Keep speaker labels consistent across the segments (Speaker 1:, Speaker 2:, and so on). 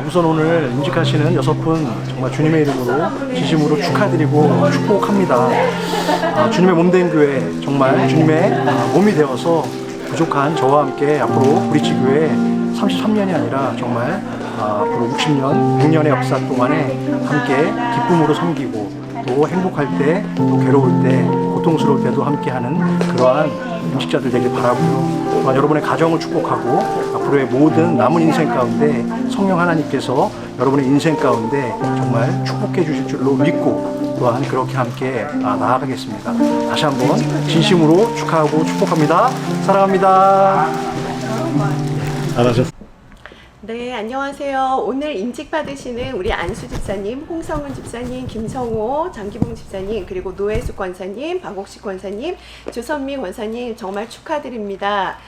Speaker 1: 우선 오늘 임직하시는 6분 정말 주님의 이름으로 진심으로 축하드리고 축복합니다. 주님의 몸된 교회, 정말 주님의 몸이 되어서 부족한 저와 함께 앞으로 브릿지 교회 33년이 아니라 정말 앞으로 60년, 6년의 역사 동안에 함께 기쁨으로 섬기고 또 행복할 때, 또 괴로울 때, 고통스러울 때도 함께하는 그러한 임직자들 되길 바라고요. 또한 여러분의 가정을 축복하고 앞으로의 모든 남은 인생 가운데 성령 하나님께서 여러분의 인생 가운데 정말 축복해 주실 줄로 믿고 또한 그렇게 함께 나아가겠습니다. 다시 한번 진심으로 축하하고 축복합니다. 사랑합니다. 잘하셨습니다.
Speaker 2: 네, 안녕하세요. 오늘 임직 받으시는 우리 안수 집사님, 홍성은 집사님, 김성호, 장기봉 집사님, 그리고 노혜숙 권사님, 박옥식 권사님, 조선미 권사님 정말 축하드립니다.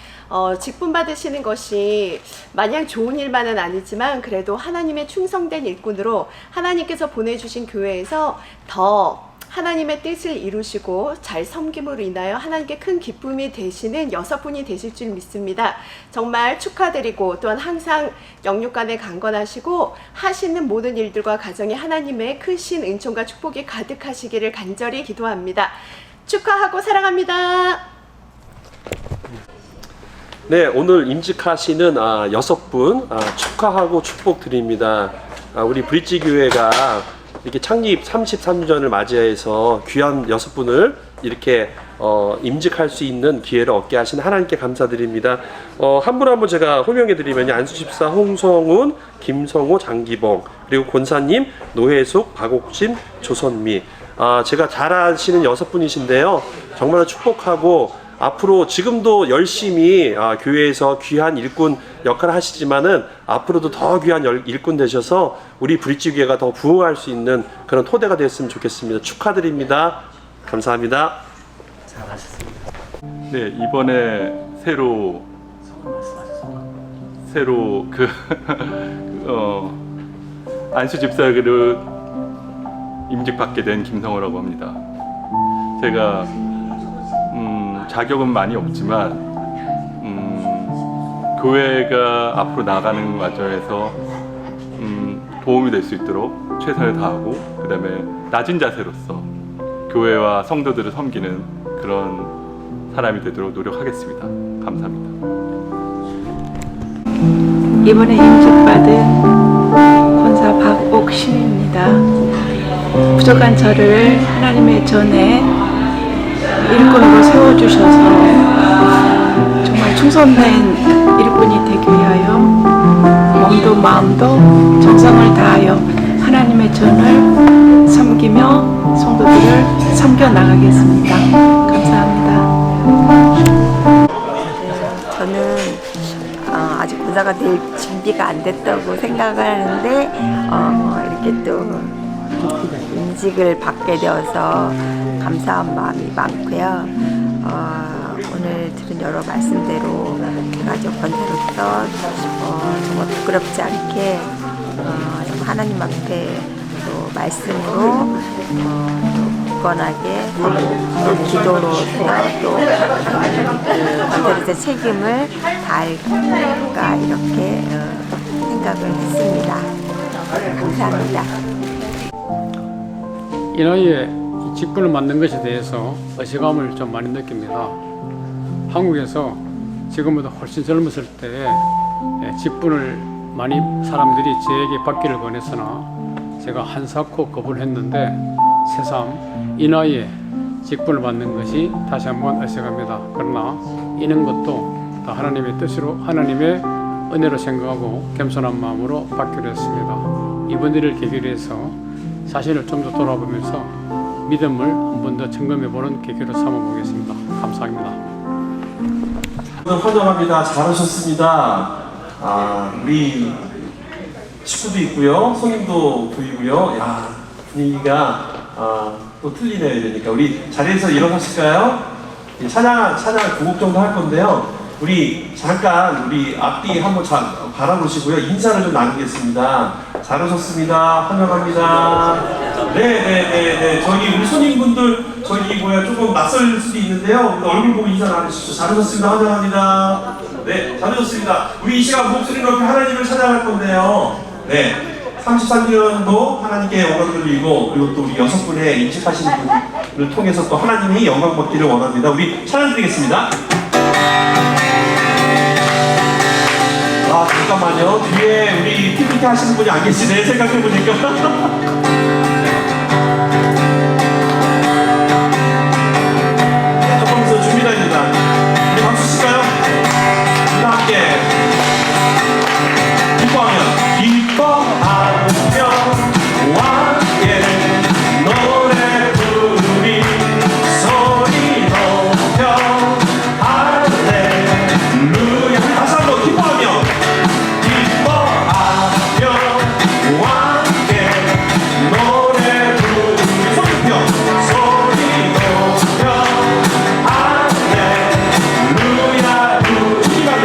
Speaker 2: 직분 받으시는 것이 마냥 좋은 일만은 아니지만 그래도 하나님의 충성된 일꾼으로 하나님께서 보내주신 교회에서 더 하나님의 뜻을 이루시고 잘 섬김으로 인하여 하나님께 큰 기쁨이 되시는 6분이 되실 줄 믿습니다. 정말 축하드리고 또한 항상 영육간에 강건하시고 하시는 모든 일들과 가정에 하나님의 크신 은총과 축복이 가득하시기를 간절히 기도합니다. 축하하고 사랑합니다.
Speaker 3: 네, 오늘 임직하시는 6분 축하하고 축복드립니다. 우리 브릿지 교회가 이렇게 창립 33주년을 맞이해서 귀한 6분을 이렇게 임직할 수 있는 기회를 얻게 하신 하나님께 감사드립니다. 한 분 한 분 제가 호명해 드리면 안수집사 홍성훈, 김성호, 장기봉, 그리고 권사님 노혜숙, 박옥진, 조선미. 제가 잘 아시는 6분이신데요. 정말 축복하고 앞으로 지금도 열심히 교회에서 귀한 일꾼 역할을 하시지만은 앞으로도 더 귀한 일꾼 되셔서 우리 브릿지 교회가 더 부흥할 수 있는 그런 토대가 됐으면 좋겠습니다. 축하드립니다. 감사합니다.
Speaker 1: 잘하셨습니다.
Speaker 4: 네, 이번에 새로 안수 집사를 임직받게 된 김성호라고 합니다. 제가 자격은 많이 없지만 교회가 앞으로 나가는 과정에서 도움이 될 수 있도록 최선을 다하고 그 다음에 낮은 자세로서 교회와 성도들을 섬기는 그런 사람이 되도록 노력하겠습니다. 감사합니다.
Speaker 5: 이번에 임직받은 권사 박옥신입니다. 부족한 저를 하나님의 전에 일꾼으로 세워주셔서 정말 충성된 일꾼이 되기 위하여 몸도 마음도 정성을 다하여 하나님의 전을 섬기며 성도들을 섬겨 나가겠습니다. 감사합니다.
Speaker 6: 저는 아직 권사가 될 준비가 안 됐다고 생각을 하는데 이렇게 또 임직을 받게 되어서 감사한 마음이 많고요. 오늘 들은 여러 말씀대로 제가 권사로서 정말 부끄럽지 않게 정말 하나님 앞에 또 말씀으로 또 굳건하게 또 기도로 또 권사로서의 책임을 다할까 이렇게 생각을 했습니다. 감사합니다.
Speaker 7: 이 나이에 직분을 맡는 것에 대해서 의식감을 좀 많이 느낍니다. 한국에서 지금보다 훨씬 젊었을 때에 직분을 많이 사람들이 저에게 받기를 권했으나 제가 한사코 거부를 했는데 새삼 이 나이에 직분을 받는 것이 다시 한번 의식합니다. 그러나 이런 것도 다 하나님의 뜻으로 하나님의 은혜로 생각하고 겸손한 마음으로 받기로 했습니다. 이번 일을 계기로 해서 자신을 좀 더 돌아보면서 믿음을 한 번 더 점검해보는 계기로 삼아보겠습니다. 감사합니다.
Speaker 3: 환영합니다. 잘하셨습니다. 우리 식구도 있고요, 손님도 보이고요. 분위기가 또 틀리네요. 이러니까 우리 자리에서 일어나실까요? 찬양 9곡 정도 할 건데요. 우리 잠깐 우리 앞뒤 한번 바라보시고요. 인사를 좀 나누겠습니다. 잘하셨습니다. 환영합니다. 네. 저기 우리 손님분들 조금 낯설 수도 있는데요. 얼굴 보고 인사 나누시죠. 잘하셨습니다. 환영합니다. 네, 잘하셨습니다. 우리 이 시간 목소리 높이 하나님을 찬양할 건데요. 네. 33년도 하나님께 영광 돌리고 그리고 또 우리 6분의 인식하시는 분을 통해서 또 하나님이 영광 받기를 원합니다. 우리 찬양 드리겠습니다. 아 잠깐만요. 뒤에 우리 PPT 하시는 분이 안 계시네 생각해보니까. 조금 더 준비됩니다. 우리 박수 칠까요? 우리 함께 기뻐하며 함께 노래 부르리 소리 높여 할렐루야. 다시 한번 기뻐하며 함께 노래 부르리 소리 높여 할렐루야. 주님 앞에 주님 앞에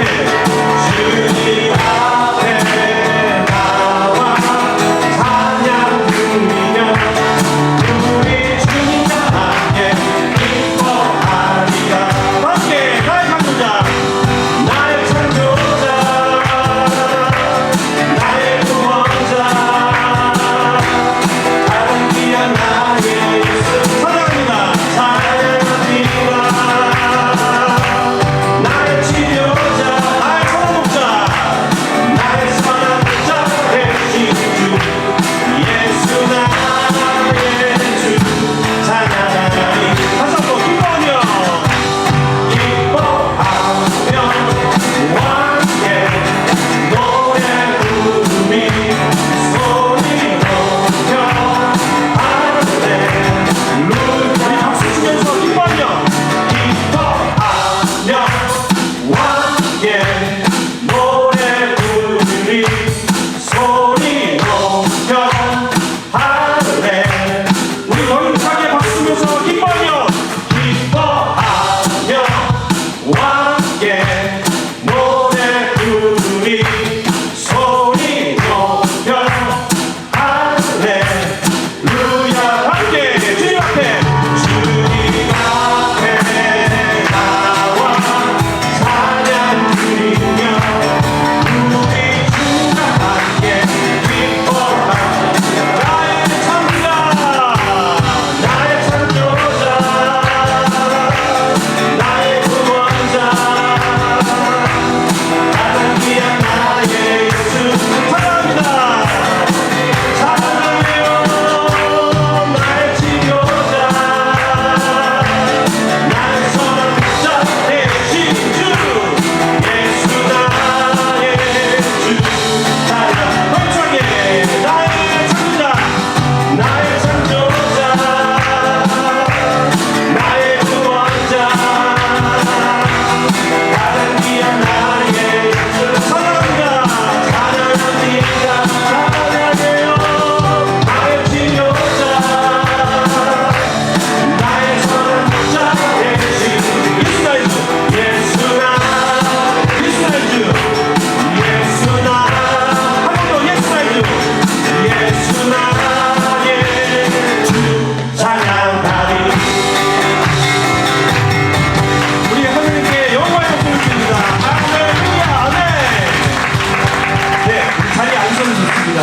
Speaker 3: 있습니다.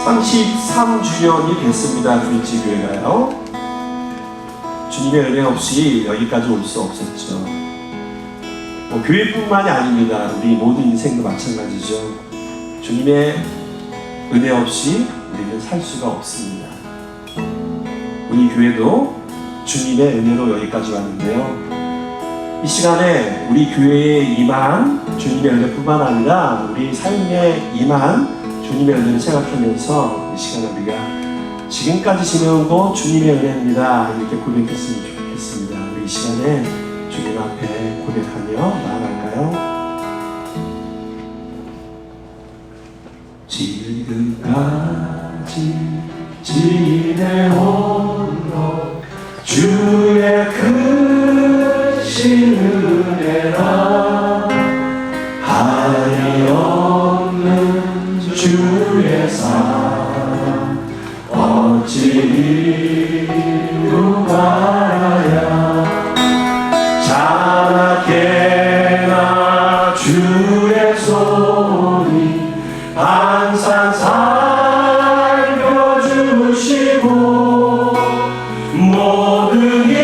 Speaker 3: (33주년이) 됐습니다. 브릿지교회가요. 주님의 은혜 없이 여기까지 올 수 없었죠. 교회뿐만이 아닙니다. 우리 모든 인생도 마찬가지죠. 주님의 은혜 없이 우리는 살 수가 없습니다. 우리 교회도 주님의 은혜로 여기까지 왔는데요. 이 시간에 우리 교회에 임한 주님의 은혜뿐만 아니라 우리 삶에 임한 주님의 은혜를 생각하면서 이 시간에 우리가 지금까지 지내온 것 주님의 은혜입니다. 이렇게 고백했으면 좋겠습니다. 우리 이 시간에 주님 앞에 고백하며 나아갈까요? 지금까지 지내온 것 주의 크신 은혜라 한이 없는 주의 사랑 어찌 이루 말야 자나게 주의 손이 항상 살펴주시고 모든 일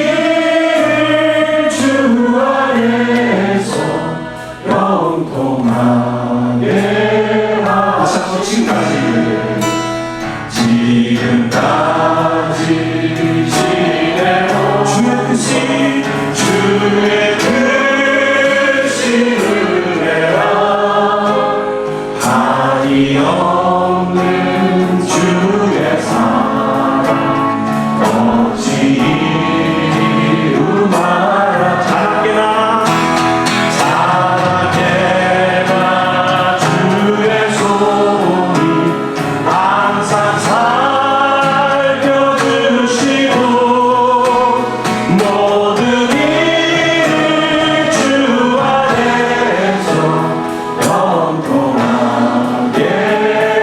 Speaker 3: 주 안에서 영통하게 하사 지금까지 지내고 주의 뜻이 주의 뜻이 은혜라 한이 없는 주의 사랑 어찌 이루마라 자랑게나 주의 손이 항상 살펴주시고 모든 일을 주 안에서 영통하게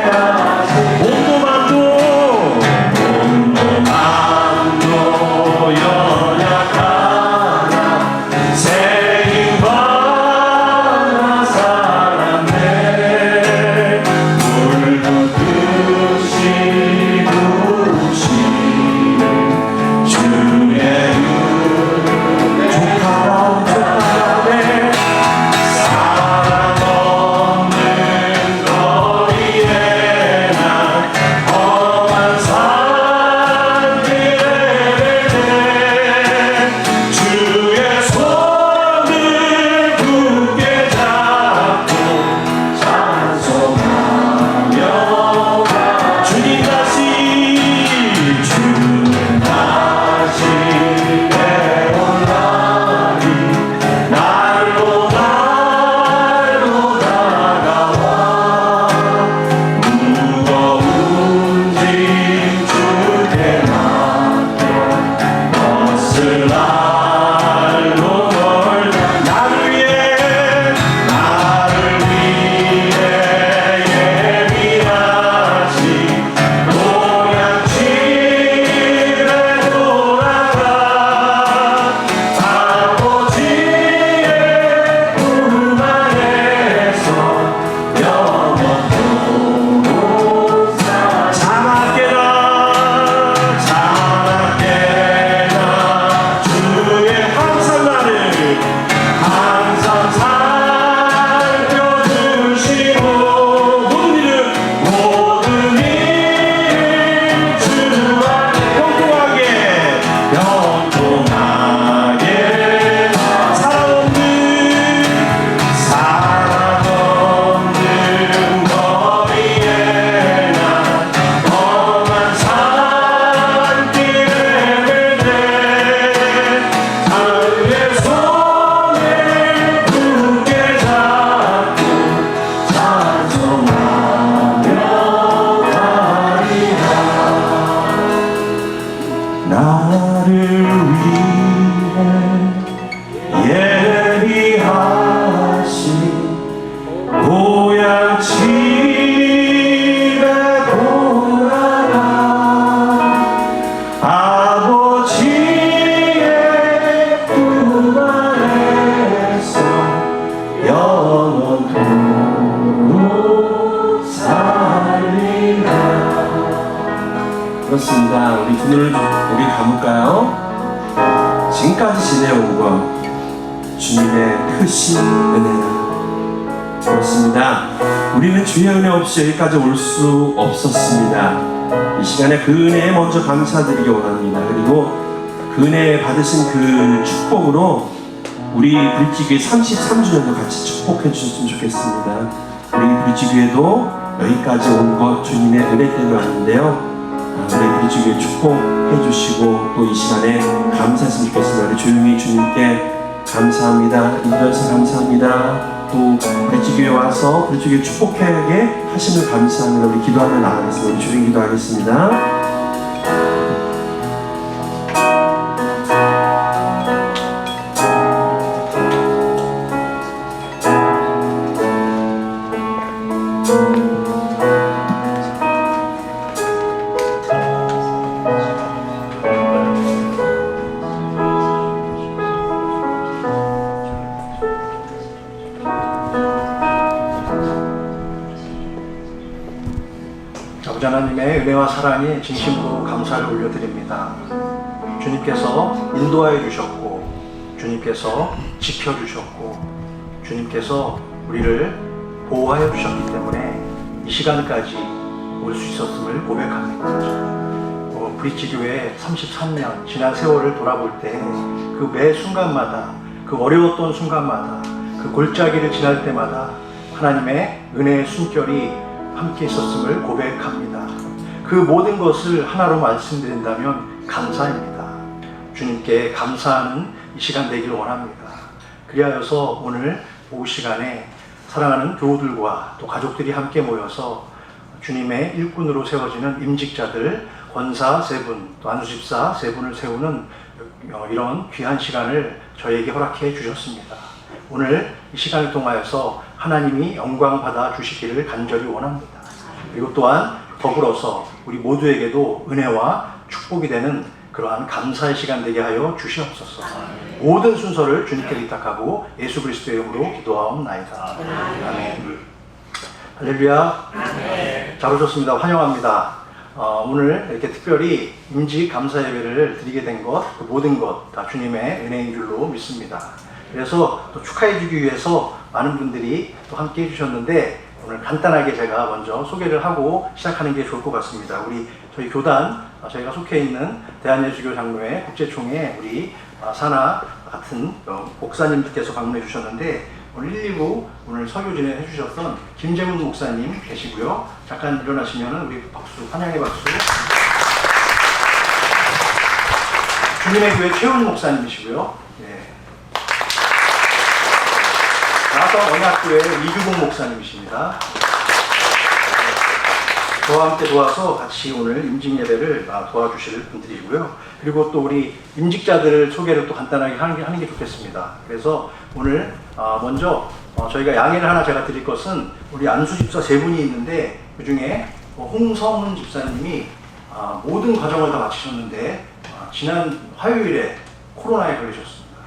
Speaker 3: 하시고 몸도 연약하나 새 힘받아 살았네 물도 듯이 부으시는 주의 조카네 사랑 없는 거리에 난 험한 산길에 주의 손을 굳게 잡고 찬송하며 주님 다시 배운다니 날로 다가와 무거운 짐 주께 맡겨 벗을 날로 멀다 나를 위해 예비하신 고향 집에 돌아가 아버지의 품 안에서 영원토록 자나깨나 주의 항상 나를 항상 살펴주시고 모든 일 주 안에 영통하게 사랑 없는 거리에 난 험한 산길에 멜대 주의 손을 굳게 잡고 찬송하며 가리라 나를 위해 예비하신 고향 집에 돌아가 아버지의 품 안에서 영원토록 살리라 그렇습니다. 우리 두 눈을 우리 감을까요? 지금까지 지내온 것 주님의 크신 은혜라 그렇습니다. 우리는 주의 은혜 없이 여기까지 올 수 없었습니다. 이 시간에 그 은혜에 먼저 감사드리기 원합니다. 그리고 그 은혜 받으신 그 축복으로 우리 브릿지교회 33주년도 같이 축복해 주셨으면 좋겠습니다. 우리 브릿지교회도 여기까지 온 것 주님의 은혜 때문에 왔는데요. 우리 브릿지교회 축복해 주시고 또 이 시간에 감사했으면 좋겠습니다. 우리 조용히 주님께 감사합니다. 인도해서 감사합니다. 또 브릿지교회 와서 브릿지교회 축복하게 하시는 감사합니다. 우리 기도하며 나가겠습니다. 우리 조용히 기도하겠습니다.
Speaker 1: 아버지 하나님의 은혜와 사랑에 진심으로 감사를 올려드립니다. 주님께서 인도하여 주셨고, 주님께서 지켜주셨고, 주님께서 우리를 보호하여 주셨기 때문에 이 시간까지 올 수 있었음을 고백합니다. 브릿지교회 33년 지난 세월을 돌아볼 때 그 매 순간마다, 그 어려웠던 순간마다, 그 골짜기를 지날 때마다 하나님의 은혜의 숨결이 함께 있었음을 고백합니다. 그 모든 것을 하나로 말씀드린다면 감사입니다. 주님께 감사하는 이 시간 되기를 원합니다. 그리하여서 오늘 오후 시간에 사랑하는 교우들과 또 가족들이 함께 모여서 주님의 일꾼으로 세워지는 임직자들, 권사 세 분, 또 안수집사 세 분을 세우는 이런 귀한 시간을 저에게 허락해 주셨습니다. 오늘 이 시간을 통하여서 하나님이 영광 받아 주시기를 간절히 원합니다. 그리고 또한 더불어서 우리 모두에게도 은혜와 축복이 되는 그러한 감사의 시간 되게 하여 주시옵소서. 모든 순서를 주님께 의탁하고 예수 그리스도의 이름으로 기도하옵나이다. 아멘. 할렐루야. 잘 오셨습니다. 환영합니다. 오늘 이렇게 특별히 임직 감사 예배를 드리게 된 것, 그 모든 것 다 주님의 은혜인 줄로 믿습니다. 그래서 또 축하해 주기 위해서 많은 분들이 또 함께 해주셨는데 오늘 간단하게 제가 먼저 소개를 하고 시작하는 게 좋을 것 같습니다. 저희 교단, 저희가 속해 있는 대한예수교 장로회 국제총회 우리 사나 같은 목사님들께서 방문해 주셨는데 오늘 119 오늘 설교 진행해 주셨던 김재문 목사님 계시고요. 잠깐 일어나시면 우리 박수, 환영의 박수. 주님의 교회 최훈 목사님이시고요. 네. 나성 언약교회 이규봉 목사님이십니다. 저와 함께 도와서 같이 오늘 임직 예배를 도와주실 분들이고요. 그리고 또 우리 임직자들 소개를 또 간단하게 하는 게 좋겠습니다. 그래서 오늘 먼저 저희가 양해를 하나 제가 드릴 것은 우리 안수 집사 세 분이 있는데 그 중에 홍성은 집사님이 모든 과정을 다 마치셨는데 지난 화요일에 코로나에 걸리셨습니다.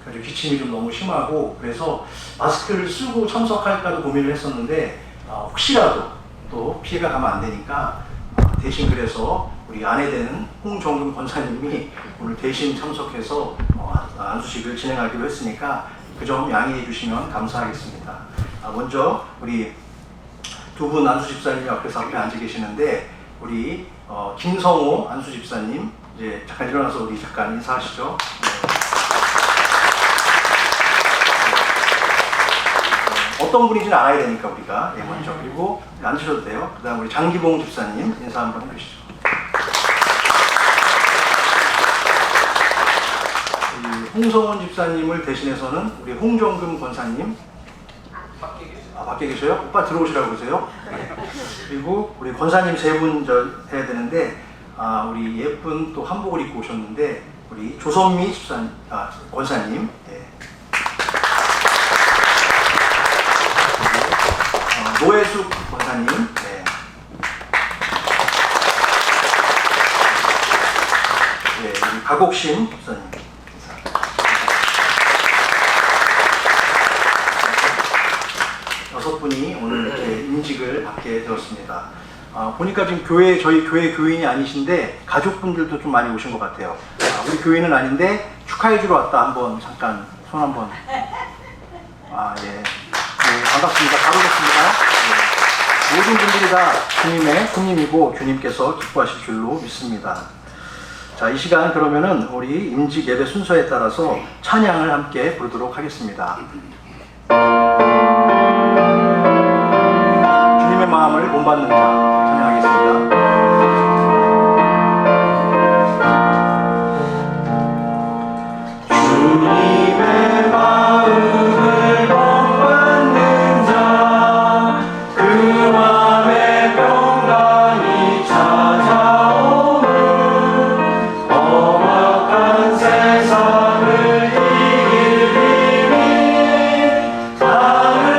Speaker 1: 그래서 기침이 좀 너무 심하고 그래서 마스크를 쓰고 참석할까도 고민을 했었는데 혹시라도 또 피해가 가면 안 되니까 대신 그래서 우리 아내 되는 홍정금 권사님이 오늘 대신 참석해서 안수식을 진행하기로 했으니까 그 점 양해해 주시면 감사하겠습니다. 먼저 우리 두 분 안수 집사님이 앞에 앉아 계시는데 우리 김성호 안수 집사님 이제 잠깐 일어나서 우리 잠깐 인사하시죠. 어떤 분인지는 알아야 되니까 우리가 먼저 그리고 앉으셔도 돼요. 그 다음 우리 장기봉 집사님 인사 한번 해주시죠. 홍성원 집사님을 대신해서는 우리 홍정금 권사님 밖에 계셔요? 오빠 들어오시라고 그러세요. 그리고 우리 권사님 세 분 해야 되는데 우리 예쁜 또 한복을 입고 오셨는데 우리 조선미 집사님, 권사님 노혜숙 권사님, 네. 우리 박옥심 집사님. 여섯 분이 오늘 이렇게 임직을 받게 되었습니다. 보니까 지금 저희 교회 교인이 아니신데 가족분들도 좀 많이 오신 것 같아요. 우리 교인은 아닌데 축하해 주러 왔다. 한번 잠깐 손 한번. 예. 네, 반갑습니다. 잘 오셨습니다. 네. 모든 분들이 다 주님의 손님이고 주님께서 기뻐하실 줄로 믿습니다. 자, 이 시간 그러면은 우리 임직 예배 순서에 따라서 찬양을 함께 부르도록 하겠습니다. 주님의 마음을 본받는 자 찬양하겠습니다. 주님의 마음을 본받는 자 그 맘에 평강이 찾아오는 험악한 세상을 이길 힘이 나를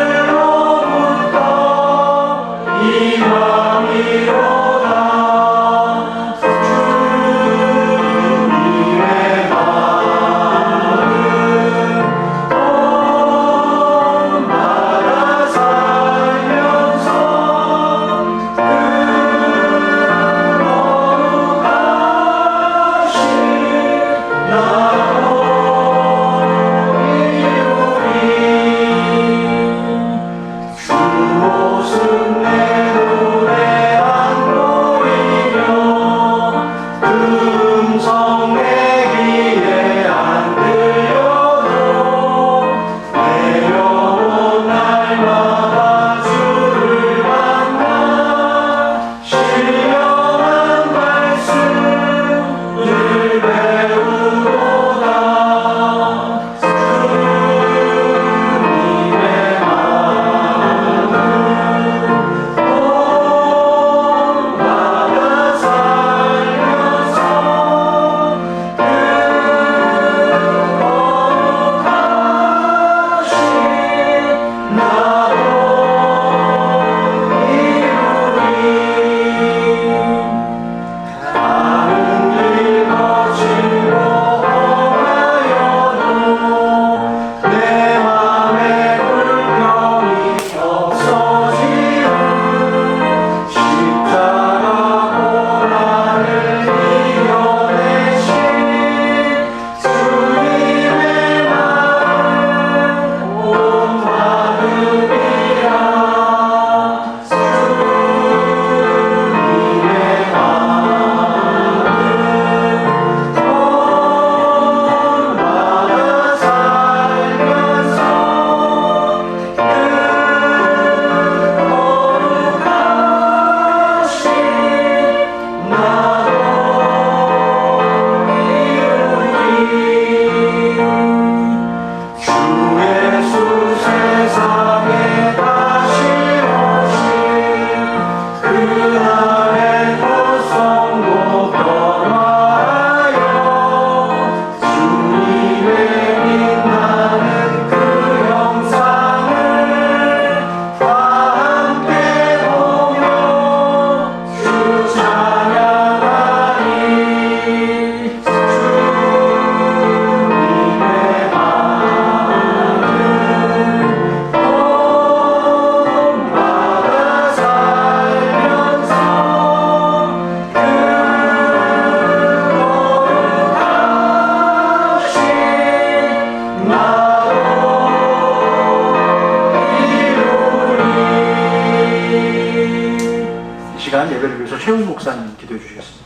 Speaker 1: 귀한 예배를 위해서 최웅 목사님 기도해 주시겠습니다.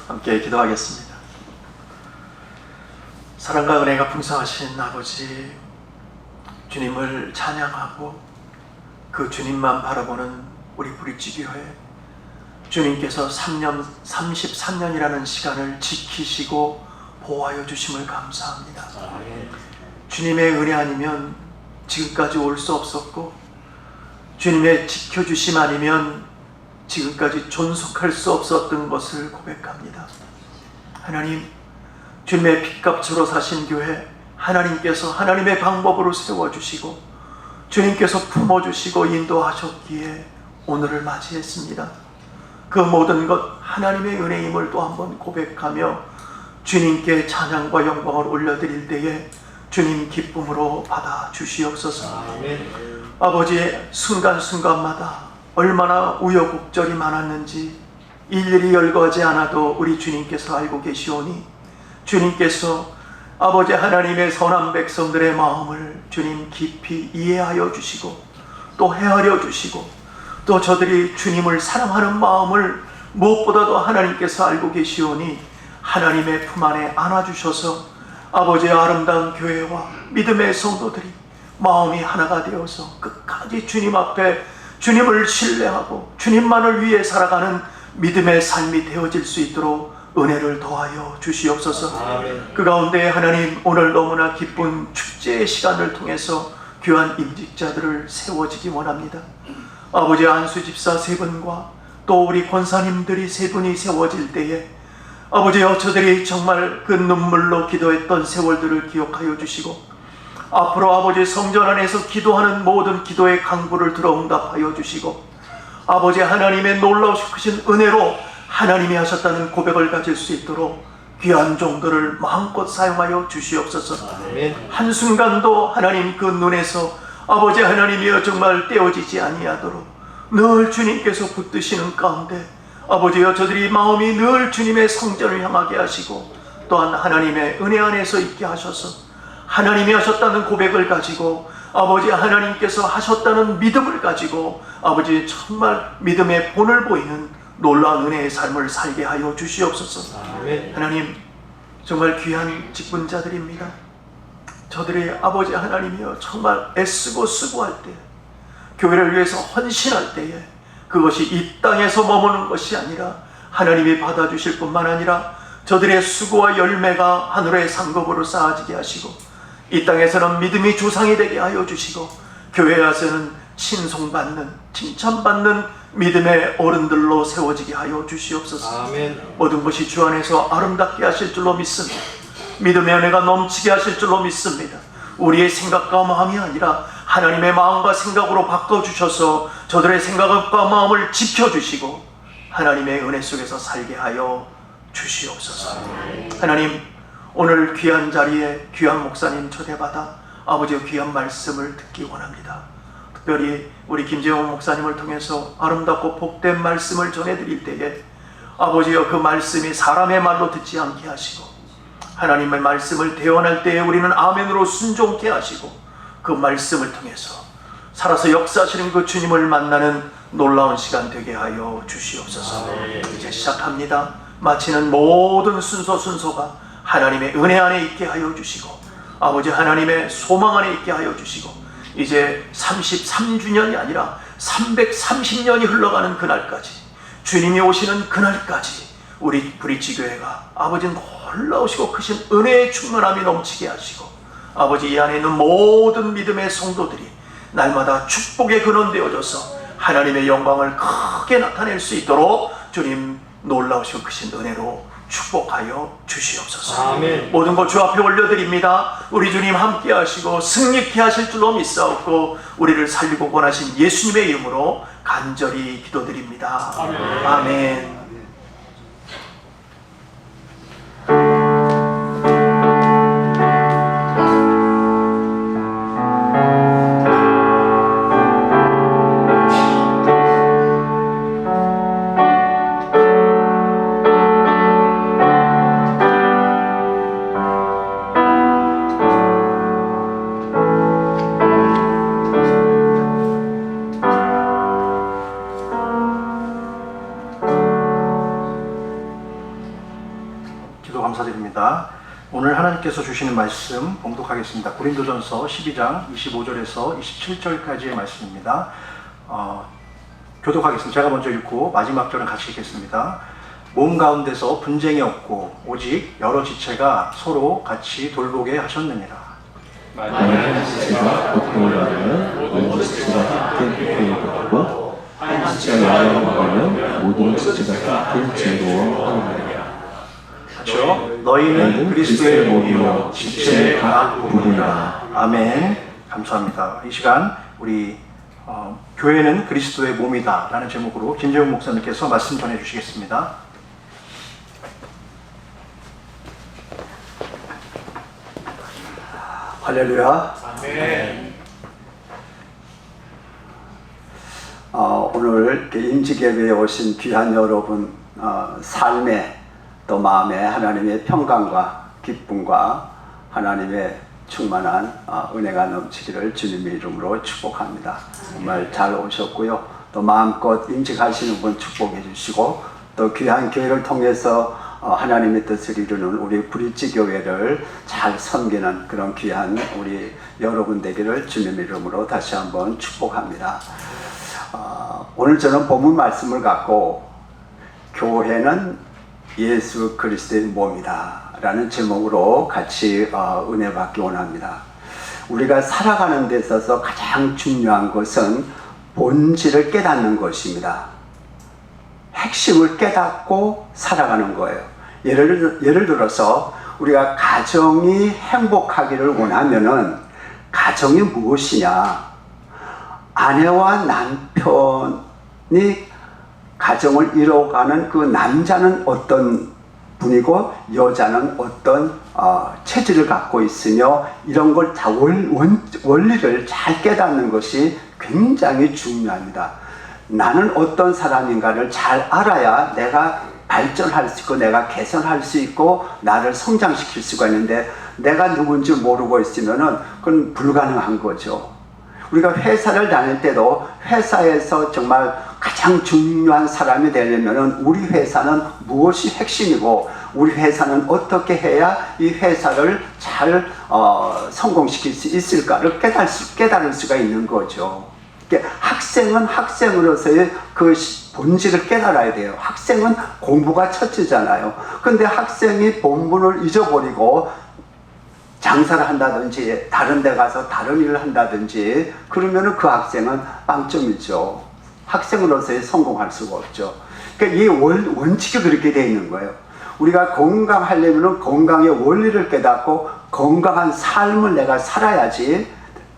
Speaker 1: 함께 기도하겠습니다. 사랑과 은혜가 풍성하신 아버지, 주님을 찬양하고 그 주님만 바라보는 우리 브릿지교회, 주님께서 33년이라는 시간을 지키시고 보호하여 주심을 감사합니다. 주님의 은혜 아니면 지금까지 올 수 없었고, 주님의 지켜주심 아니면 지금까지 존속할 수 없었던 것을 고백합니다. 하나님, 주님의 핏값으로 사신 교회, 하나님께서 하나님의 방법으로 세워주시고 주님께서 품어주시고 인도하셨기에 오늘을 맞이했습니다. 그 모든 것 하나님의 은혜임을 또 한번 고백하며 주님께 찬양과 영광을 올려드릴 때에 주님 기쁨으로 받아 주시옵소서. 아버지, 순간순간마다 얼마나 우여곡절이 많았는지 일일이 열거하지 않아도 우리 주님께서 알고 계시오니, 주님께서 아버지 하나님의 선한 백성들의 마음을 주님 깊이 이해하여 주시고 또 헤아려 주시고, 또 저들이 주님을 사랑하는 마음을 무엇보다도 하나님께서 알고 계시오니 하나님의 품 안에 안아주셔서 아버지의 아름다운 교회와 믿음의 성도들이 마음이 하나가 되어서 끝까지 주님 앞에 주님을 신뢰하고 주님만을 위해 살아가는 믿음의 삶이 되어질 수 있도록 은혜를 더하여 주시옵소서. 아멘. 그 가운데 하나님, 오늘 너무나 기쁜 축제의 시간을 통해서 귀한 임직자들을 세워지기 원합니다. 아버지, 안수 집사 세 분과 또 우리 권사님들이 세 분이 세워질 때에 아버지여, 저들이 정말 그 눈물로 기도했던 세월들을 기억하여 주시고 앞으로 아버지 성전 안에서 기도하는 모든 기도의 간구를 들어 응답하여 주시고 아버지 하나님의 놀라우신 은혜로 하나님이 하셨다는 고백을 가질 수 있도록 귀한 종들을 마음껏 사용하여 주시옵소서. 한순간도 하나님 그 눈에서 아버지 하나님이여 정말 떼어지지 아니하도록 늘 주님께서 붙드시는 가운데 아버지여, 저들이 마음이 늘 주님의 성전을 향하게 하시고 또한 하나님의 은혜 안에서 있게 하셔서 하나님이 하셨다는 고백을 가지고 아버지 하나님께서 하셨다는 믿음을 가지고 아버지 정말 믿음의 본을 보이는 놀라운 은혜의 삶을 살게 하여 주시옵소서. 아멘. 하나님, 정말 귀한 직분자들입니다. 저들이 아버지 하나님이여 정말 애쓰고 수고할 때, 교회를 위해서 헌신할 때에 그것이 이 땅에서 머무는 것이 아니라 하나님이 받아주실 뿐만 아니라 저들의 수고와 열매가 하늘의 상급으로 쌓아지게 하시고 이 땅에서는 믿음이 조상이 되게 하여 주시고 교회에 와서는 신송받는, 칭찬받는 믿음의 어른들로 세워지게 하여 주시옵소서. 아멘. 모든 것이 주 안에서 아름답게 하실 줄로 믿습니다. 믿음의 은혜가 넘치게 하실 줄로 믿습니다. 우리의 생각과 마음이 아니라 하나님의 마음과 생각으로 바꿔주셔서 저들의 생각과 마음을 지켜주시고 하나님의 은혜 속에서 살게 하여 주시옵소서. 하나님, 오늘 귀한 자리에 귀한 목사님 초대받아 아버지의 귀한 말씀을 듣기 원합니다. 특별히 우리 김재원 목사님을 통해서 아름답고 복된 말씀을 전해드릴 때에 아버지여, 그 말씀이 사람의 말로 듣지 않게 하시고 하나님의 말씀을 대언할 때에 우리는 아멘으로 순종케 하시고 그 말씀을 통해서 살아서 역사하시는 그 주님을 만나는 놀라운 시간 되게 하여 주시옵소서. 이제 시작합니다. 마치는 모든 순서가 하나님의 은혜 안에 있게 하여 주시고 아버지 하나님의 소망 안에 있게 하여 주시고 이제 33주년이 아니라 330년이 흘러가는 그날까지, 주님이 오시는 그날까지 우리 브릿지교회가 아버지 놀라우시고 크신 은혜의 충만함이 넘치게 하시고 아버지 이 안에 있는 모든 믿음의 성도들이 날마다 축복의 근원 되어져서 하나님의 영광을 크게 나타낼 수 있도록 주님 놀라우시고 크신 은혜로 축복하여 주시옵소서. 아멘. 모든 것 주 앞에 올려드립니다. 우리 주님 함께 하시고 승리케 하실 줄로 믿사옵고 우리를 살리고 권하신 예수님의 이름으로 간절히 기도드립니다. 아멘. 아멘. 오늘 하나님께서 주시는 말씀 봉독하겠습니다. 고린도전서 12장 25절에서 27절까지의 말씀입니다. 교독하겠습니다. 제가 먼저 읽고 마지막 절은 같이 읽겠습니다. 몸 가운데서 분쟁이 없고 오직 여러 지체가 서로 같이 돌보게 하셨느니라.
Speaker 8: 만약 지체가 고통을 받으면 모든 지체가 함께 고통을 받고 한 지체가 영광을 받으면 모든 지체가 함께 즐거워하느니라.
Speaker 1: 그렇죠? 너희는 그리스도의 몸이요 지체의 각 부분이라. 아멘. 감사합니다. 이 시간 우리 교회는 그리스도의 몸이다 라는 제목으로 김재훈 목사님께서 말씀 전해 주시겠습니다.
Speaker 9: 할렐루야. 아멘. 오늘 임직예배에 오신 귀한 여러분 삶에 또 마음에 하나님의 평강과 기쁨과 하나님의 충만한 은혜가 넘치기를 주님의 이름으로 축복합니다. 정말 잘 오셨고요. 또 마음껏 임직하시는 분 축복해 주시고 또 귀한 교회를 통해서 하나님의 뜻을 이루는 우리 브릿지 교회를 잘 섬기는 그런 귀한 우리 여러분 되기를 주님의 이름으로 다시 한번 축복합니다. 오늘 저는 본문 말씀을 갖고 교회는 예수 그리스도의 몸이다 라는 제목으로 같이 은혜 받기 원합니다. 우리가 살아가는 데 있어서 가장 중요한 것은 본질을 깨닫는 것입니다. 핵심을 깨닫고 살아가는 거예요. 예를 들어서 우리가 가정이 행복하기를 원하면은 가정이 무엇이냐? 아내와 남편이 가정을 이뤄가는 그 남자는 어떤 분이고 여자는 어떤 체질을 갖고 있으며 이런 걸 다 원리를 잘 깨닫는 것이 굉장히 중요합니다. 나는 어떤 사람인가를 잘 알아야 내가 발전할 수 있고 내가 개선할 수 있고 나를 성장시킬 수가 있는데 내가 누군지 모르고 있으면은 그건 불가능한 거죠. 우리가 회사를 다닐 때도 회사에서 정말 가장 중요한 사람이 되려면은 우리 회사는 무엇이 핵심이고 우리 회사는 어떻게 해야 이 회사를 잘 성공시킬 수 있을까를 깨달을 수가 있는 거죠. 학생은 학생으로서의 그 본질을 깨달아야 돼요. 학생은 공부가 첫째잖아요. 근데 학생이 본분을 잊어버리고 장사를 한다든지 다른 데 가서 다른 일을 한다든지 그러면은 그 학생은 빵점이죠. 학생으로서의 성공할 수가 없죠. 그러니까 이 원칙이 그렇게 되어 있는 거예요. 우리가 건강하려면 건강의 원리를 깨닫고 건강한 삶을 내가 살아야지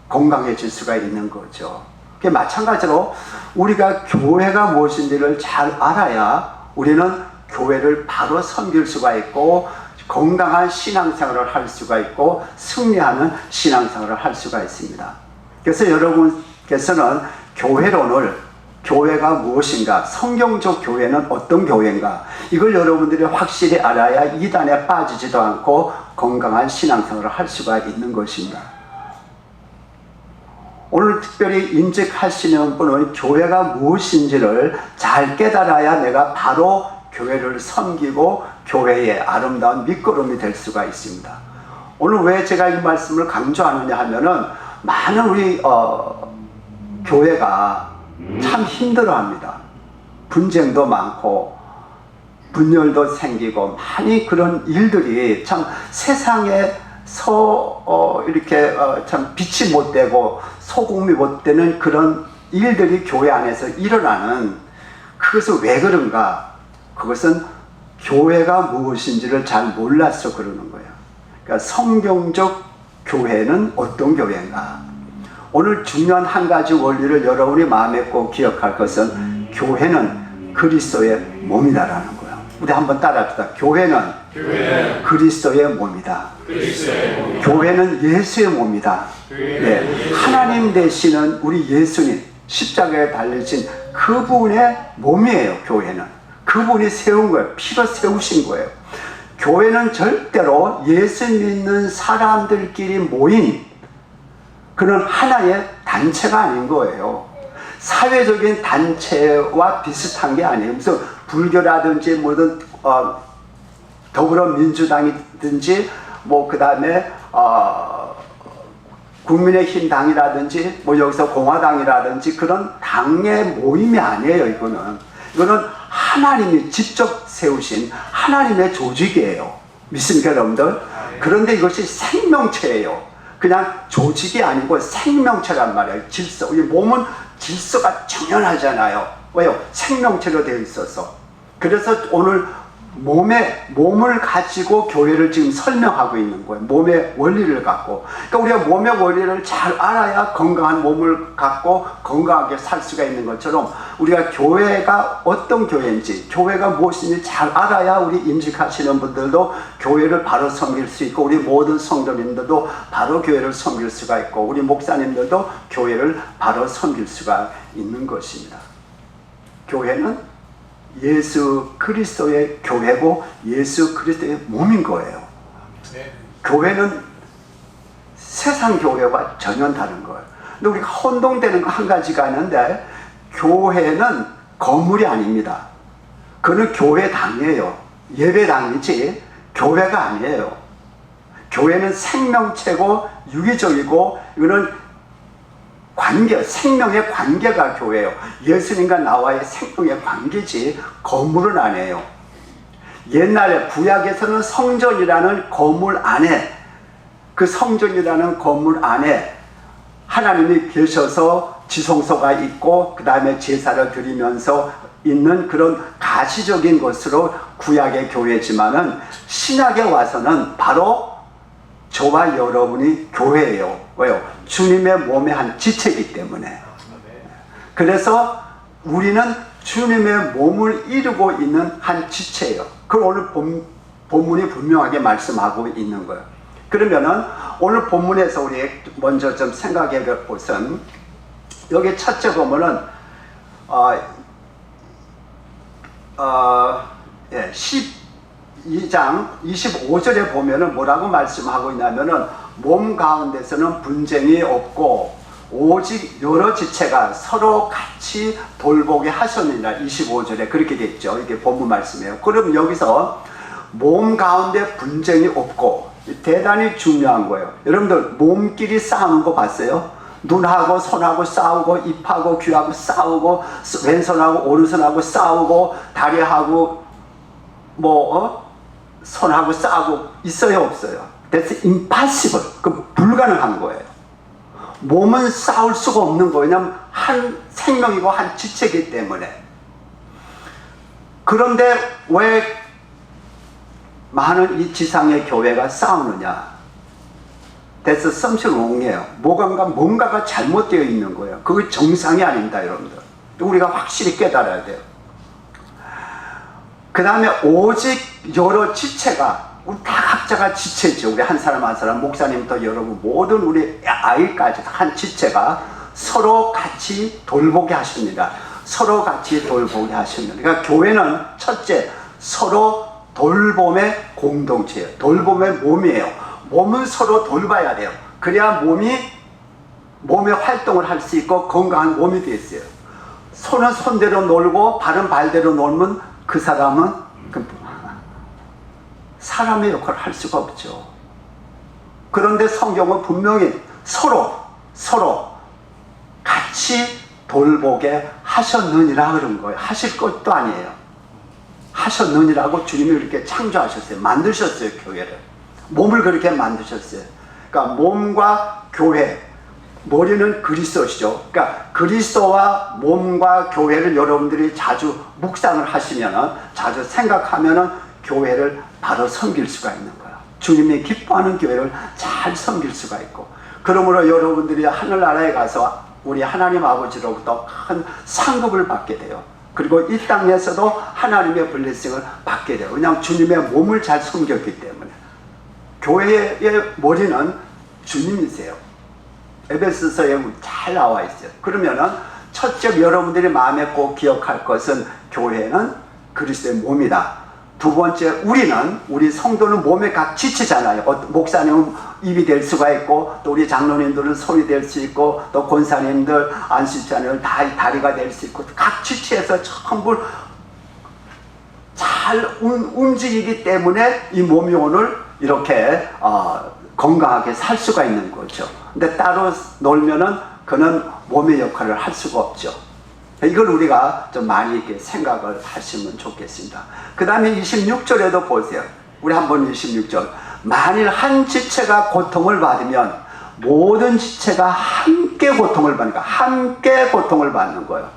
Speaker 9: 건강해질 수가 있는 거죠. 마찬가지로 우리가 교회가 무엇인지를 잘 알아야 우리는 교회를 바로 섬길 수가 있고 건강한 신앙생활을 할 수가 있고 승리하는 신앙생활을 할 수가 있습니다. 그래서 여러분께서는 교회론을 교회가 무엇인가, 성경적 교회는 어떤 교회인가 이걸 여러분들이 확실히 알아야 이단에 빠지지도 않고 건강한 신앙생활을 할 수가 있는 것입니다. 오늘 특별히 임직하시는 분은 교회가 무엇인지를 잘 깨달아야 내가 바로 교회를 섬기고 교회의 아름다운 밑거름이 될 수가 있습니다. 오늘 왜 제가 이 말씀을 강조하느냐 하면은 많은 우리 교회가 참 힘들어합니다. 분쟁도 많고 분열도 생기고 많이 그런 일들이 참 세상에서 이렇게 참 빛이 못 되고 소금이 못 되는 그런 일들이 교회 안에서 일어나는 그것은 왜 그런가? 그것은 교회가 무엇인지를 잘 몰라서 그러는 거예요. 그러니까 성경적 교회는 어떤 교회인가? 오늘 중요한 한 가지 원리를 여러분이 마음에 꼭 기억할 것은 교회는 그리스도의 몸이다라는 거예요. 우리 한번 따라합시다. 교회는 그리스도의 몸이다. 교회는 예수의 몸이다. 네. 하나님 되시는 우리 예수님 십자가에 달리신 그분의 몸이에요. 교회는 그분이 세운 거예요. 피로 세우신 거예요. 교회는 절대로 예수 믿는 사람들끼리 모인 그런 하나의 단체가 아닌 거예요. 사회적인 단체와 비슷한 게 아니에요. 무슨 불교라든지 뭐든 더불어민주당이든지 뭐 그 다음에 국민의힘 당이라든지 뭐 여기서 공화당이라든지 그런 당의 모임이 아니에요. 이거는 하나님이 직접 세우신 하나님의 조직이에요. 믿습니까 여러분들? 그런데 이것이 생명체예요. 그냥 조직이 아니고 생명체란 말이에요. 질서. 우리 몸은 질서가 정연하잖아요. 왜요? 생명체로 되어 있어서. 그래서 오늘 몸을 가지고 교회를 지금 설명하고 있는 거예요. 몸의 원리를 갖고. 그러니까 우리가 몸의 원리를 잘 알아야 건강한 몸을 갖고 건강하게 살 수가 있는 것처럼 우리가 교회가 어떤 교회인지, 교회가 무엇인지 잘 알아야 우리 임직하시는 분들도 교회를 바로 섬길 수 있고, 우리 모든 성도님들도 바로 교회를 섬길 수가 있고, 우리 목사님들도 교회를 바로 섬길 수가 있는 것입니다. 교회는 예수 그리스도의 교회고 예수 그리스도의 몸인 거예요. 교회는 세상 교회와 전혀 다른 거예요. 근데 우리가 혼동되는 거 한 가지가 있는데, 교회는 건물이 아닙니다. 그는 교회당이에요. 예배당이지 교회가 아니에요. 교회는 생명체고 유기적이고, 이거는 관계, 생명의 관계가 교회예요. 예수님과 나와의 생명의 관계지 건물은 아니에요. 옛날에 구약에서는 성전이라는 건물 안에, 그 성전이라는 건물 안에 하나님이 계셔서 지성소가 있고 그 다음에 제사를 드리면서 있는 그런 가시적인 것으로 구약의 교회지만은, 신약에 와서는 바로 저와 여러분이 교회예요. 왜요? 주님의 몸의 한 지체이기 때문에. 그래서 우리는 주님의 몸을 이루고 있는 한 지체예요. 그걸 오늘 본문이 분명하게 말씀하고 있는 거예요. 그러면은 오늘 본문에서 우리 먼저 좀 생각해 볼 것은, 여기 첫째 보면은 12장 25절에 보면은 뭐라고 말씀하고 있냐면은, 몸 가운데서는 분쟁이 없고 오직 여러 지체가 서로 같이 돌보게 하셨느니라. 25절에 그렇게 돼 있죠. 이게 본문 말씀이에요. 그럼 여기서 몸 가운데 분쟁이 없고, 대단히 중요한 거예요. 여러분들 몸끼리 싸우는 거 봤어요? 눈하고 손하고 싸우고, 입하고 귀하고 싸우고, 왼손하고 오른손하고 싸우고, 다리하고 손하고 싸우고 있어요, 없어요? That's impossible. 그 불가능한 거예요. 몸은 싸울 수가 없는 거예요. 왜냐하면 한 생명이고 한 지체이기 때문에. 그런데 왜 많은 이 지상의 교회가 싸우느냐? That's something wrong이에요. 뭔가가 잘못되어 있는 거예요. 그게 정상이 아닙니다, 여러분들. 우리가 확실히 깨달아야 돼요. 그 다음에 오직 여러 지체가, 우리 다 각자가 지체죠. 우리 한 사람 한 사람, 목사님부터 여러분 모든 우리 아이까지 한 지체가 서로 같이 돌보게 하십니다. 서로 같이 돌보게 하십니다. 그러니까 교회는 첫째, 서로 돌봄의 공동체예요. 돌봄의 몸이에요. 몸은 서로 돌봐야 돼요. 그래야 몸의 활동을 할 수 있고 건강한 몸이 되어있어요. 손은 손대로 놀고 발은 발대로 놀면 그 사람은 사람의 역할을 할 수가 없죠. 그런데 성경은 분명히 서로 같이 돌보게 하셨느니라 그런 거예요. 하실 것도 아니에요. 하셨느니라고 주님이 그렇게 창조하셨어요. 만드셨어요, 교회를. 몸을 그렇게 만드셨어요. 그러니까 몸과 교회, 머리는 그리스도시죠. 그러니까 그리스도와 몸과 교회를 여러분들이 자주 묵상을 하시면은, 자주 생각하면은 교회를 바로 섬길 수가 있는 거야. 주님이 기뻐하는 교회를 잘 섬길 수가 있고, 그러므로 여러분들이 하늘나라에 가서 우리 하나님 아버지로부터 큰 상급을 받게 돼요. 그리고 이 땅에서도 하나님의 블레싱을 받게 돼요. 왜냐하면 주님의 몸을 잘 섬겼기 때문에. 교회의 머리는 주님이세요. 에베소서에 잘 나와 있어요. 그러면은 첫째 여러분들이 마음에 꼭 기억할 것은, 교회는 그리스도의 몸이다. 두 번째, 우리 성도는 몸의 각 지체잖아요. 목사님은 입이 될 수가 있고, 또 우리 장로님들은 손이 될 수 있고, 또 권사님들, 안수자님은 다리가 될 수 있고, 각 지체에서 전부 잘 움직이기 때문에 이 몸이 오늘 이렇게 건강하게 살 수가 있는 거죠. 근데 따로 놀면은 그는 몸의 역할을 할 수가 없죠. 이걸 우리가 좀 많이 이렇게 생각을 하시면 좋겠습니다. 그 다음에 26절에도 보세요. 우리 한번 26절. 만일 한 지체가 고통을 받으면 모든 지체가 함께 고통을 받으니까 함께 고통을 받는 거예요.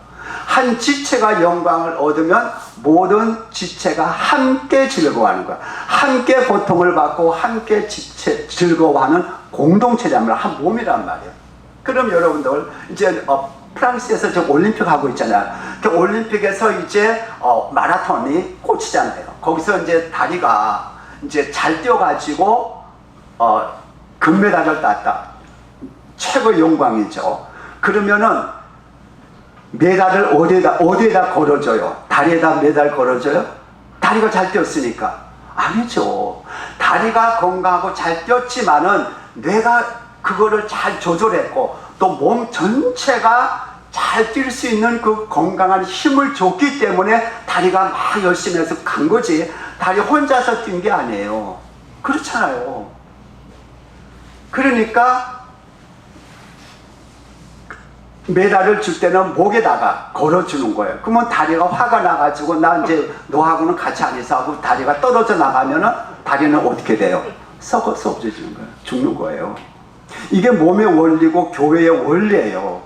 Speaker 9: 한 지체가 영광을 얻으면 모든 지체가 함께 즐거워하는 거야. 함께 고통을 받고 함께 즐거워하는 공동체란 말이야. 한 몸이란 말이에요. 그럼 여러분들 이제 프랑스에서 지금 올림픽 하고 있잖아요. 그 올림픽에서 이제 마라톤이 꽂히잖아요. 거기서 이제 다리가 이제 잘 뛰어가지고 금메달을 땄다. 최고의 영광이죠. 그러면은 메달을 어디에다 걸어줘요? 다리에다 메달 걸어줘요? 다리가 잘 뛰었으니까. 아니죠. 다리가 건강하고 잘 뛰었지만은 뇌가 그거를 잘 조절했고 또 몸 전체가 잘 뛸 수 있는 그 건강한 힘을 줬기 때문에 다리가 막 열심히 해서 간 거지. 다리 혼자서 뛴 게 아니에요. 그렇잖아요. 그러니까 메달을 줄 때는 목에다가 걸어주는 거예요. 그러면 다리가 화가 나가지고 나 이제 너하고는 같이 안 있어 하고 다리가 떨어져 나가면은 다리는 어떻게 돼요? 썩어서 없어지는 거예요. 죽는 거예요. 이게 몸의 원리고 교회의 원리예요.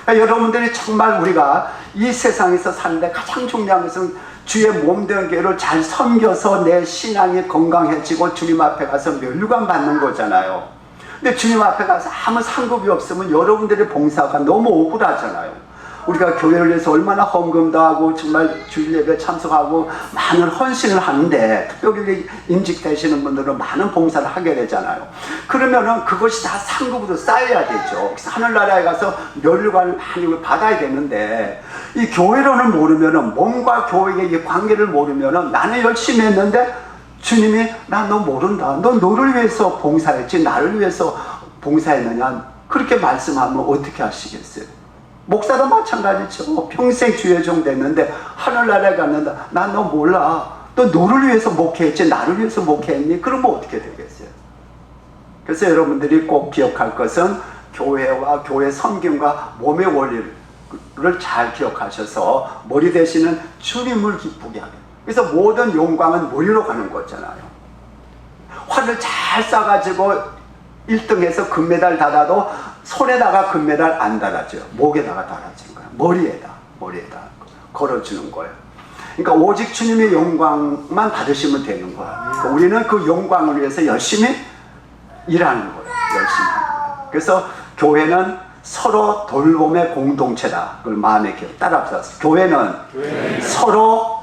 Speaker 9: 그러니까 여러분들이 정말 우리가 이 세상에서 사는데 가장 중요한 것은 주의 몸된 교회를 잘 섬겨서 내 신앙이 건강해지고 주님 앞에 가서 멸류관 받는 거잖아요. 근데 주님 앞에 가서 아무 상급이 없으면 여러분들의 봉사가 너무 억울하잖아요. 우리가 교회를 위해서 얼마나 헌금도 하고 정말 주일 예배 참석하고 많은 헌신을 하는데 특별히 임직 되시는 분들은 많은 봉사를 하게 되잖아요. 그러면은 그것이 다 상급으로 쌓여야 되죠. 그래서 하늘나라에 가서 멸류관을 많이 받아야 되는데 이 교회론을 모르면은 몸과 교회의 이 관계를 모르면은 나는 열심히 했는데 주님이 나 너 모른다. 너 너를 위해서 봉사했지 나를 위해서 봉사했느냐. 그렇게 말씀하면 어떻게 하시겠어요? 목사도 마찬가지죠. 평생 주의 종 됐는데 하늘나라에 갔는데 난 너 몰라. 너 너를 위해서 목회했지 나를 위해서 목회했니? 그러면 어떻게 되겠어요? 그래서 여러분들이 꼭 기억할 것은 교회와 교회 섬김과 몸의 원리를 잘 기억하셔서 머리 되시는 주님을 기쁘게 하게. 그래서 모든 영광은 머리로 가는 거잖아요. 활을 잘 쏴가지고 1등해서 금메달 달아도 손에다가 금메달 안 달아줘요. 목에다가 달아주는 거예요. 머리에다 걸어주는 거예요. 그러니까 오직 주님의 영광만 받으시면 되는 거예요. 그러니까 우리는 그 영광을 위해서 열심히 일하는 거예요. 열심히 하는 거예요. 그래서 교회는 서로 돌봄의 공동체다. 그걸 마음에 기억 따라합시다. 교회는 서로